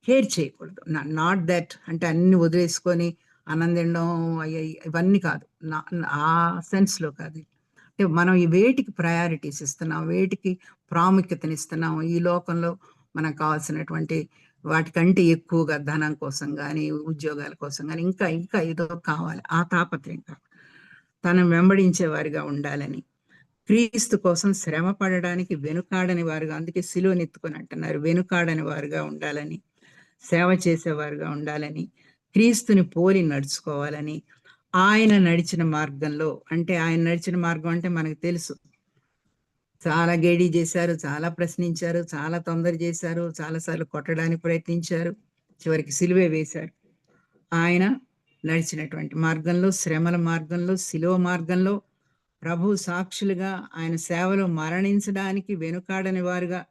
కేర్ చేయకూడదు. నాట్ దట్ అంటే అన్ని వదిలేసుకొని ఆనందించడం ఇవన్నీ కాదు, ఆ సెన్స్లో కాదు. అంటే మనం ఈ వేటికి ప్రయారిటీస్ ఇస్తున్నాం, వేటికి ప్రాముఖ్యతనిస్తున్నాం, ఈ లోకంలో మనకు కావాల్సినటువంటి వాటికంటే ఎక్కువగా ధనం కోసం కానీ, ఉద్యోగాల కోసం కానీ, ఇంకా ఏదో కావాలి, ఆ తాపత్రయం కాదు. తను వెంబడించే వారిగా ఉండాలని, క్రీస్తు కోసం శ్రమ పడడానికి వెనుకాడని వారుగా, అందుకే సిలువనెత్తుకొని అంటున్నారు, వెనుకాడని వారుగా ఉండాలని, సేవ చేసేవారుగా ఉండాలని, క్రీస్తుని పోలి నడుచుకోవాలని, ఆయన నడిచిన మార్గంలో, అంటే ఆయన నడిచిన మార్గం అంటే మనకు తెలుసు, చాలా గేడి చేశారు, చాలా ప్రశ్నించారు, చాలా తొందర చేశారు, చాలాసార్లు కొట్టడానికి ప్రయత్నించారు, చివరికి సిలువే వేశారు. ఆయన నడిచినటువంటి మార్గంలో, శ్రమల మార్గంలో, సిలువ మార్గంలో ప్రభు సాక్షులుగా ఆయన సేవలో మరణించడానికి వెనుకాడని వారుగా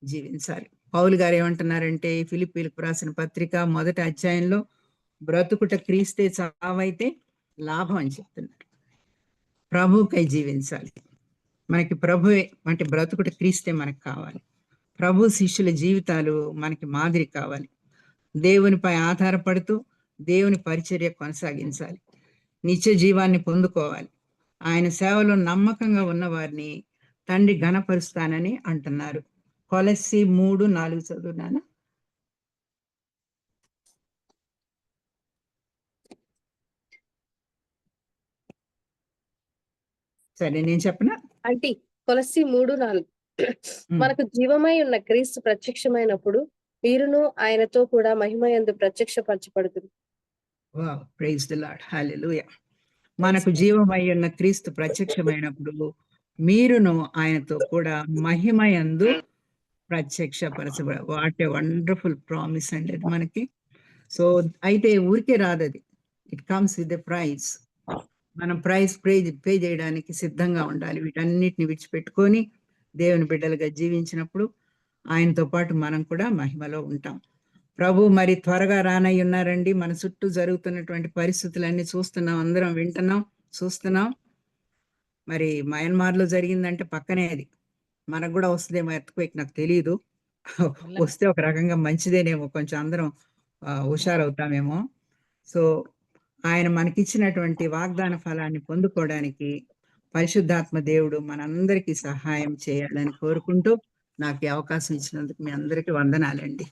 జీవించాలి. పౌలు గారు ఏమంటున్నారంటే, ఫిలిప్పీలకు రాసిన పత్రిక 1వ అధ్యాయంలో, బ్రతుకుట క్రీస్తే, చావైతే లాభం అని చెప్తున్నారు. ప్రభుకై జీవించాలి. మనకి ప్రభువే అంటే బ్రతుకుట క్రీస్తే మనకు కావాలి. ప్రభు శిష్యుల జీవితాలు మనకి మాదిరి కావాలి. దేవునిపై ఆధారపడుతూ దేవుని పరిచర్య కొనసాగించాలి. నిత్య జీవాన్ని పొందుకోవాలి. ఆయన సేవలో నమ్మకంగా ఉన్న వారిని తండ్రి ఘనపరుస్తానని అంటున్నారు. కొలస్సీ 3:4 చదువునానా? సరే, నేను చెప్పనా? అంటే కొలస్సీ 3:4 మనకు జీవమై ఉన్న క్రీస్తు ప్రత్యక్షమైనప్పుడు మీరును ఆయనతో కూడా మహిమయందు ప్రత్యక్షపరచబడుతుంది. Wow, praise the lord, hallelujah. మనకు జీవమై ఉన్న క్రీస్తు ప్రత్యక్షమైనప్పుడు మీరును ఆయనతో కూడా మహిమయందు ప్రత్యక్షపరచబడ. వాట్ ఏ వండర్ఫుల్ ప్రామిస్ అండి అది మనకి. సో అయితే ఊరికే రాదది, it comes with a price. మనం ప్రైజ్ పే చేయడానికి సిద్ధంగా ఉండాలి. వీటన్నిటిని విడిచిపెట్టుకొని దేవుని బిడ్డలుగా జీవించినప్పుడు ఆయనతో పాటు మనం కూడా మహిమలో ఉంటాం. ప్రభు మరి త్వరగా రానై ఉన్నారండి. మన చుట్టూ జరుగుతున్నటువంటి పరిస్థితులన్నీ చూస్తున్నాం, అందరం వింటున్నాం, చూస్తున్నాం. మరి మయన్మార్లో జరిగిందంటే పక్కనే అది, మనకు కూడా వస్తుందేమో ఎర్త్క్వేక్, నాకు తెలియదు. వస్తే ఒక రకంగా మంచిదేనేమో, కొంచెం అందరం హుషారవుతామేమో. సో ఆయన మనకిచ్చినటువంటి వాగ్దాన ఫలాన్ని పొందుకోవడానికి పరిశుద్ధాత్మ దేవుడు మనందరికీ సహాయం చేయాలని కోరుకుంటూ, నాకు ఈ అవకాశం ఇచ్చినందుకు మీ అందరికీ వందనాలండి.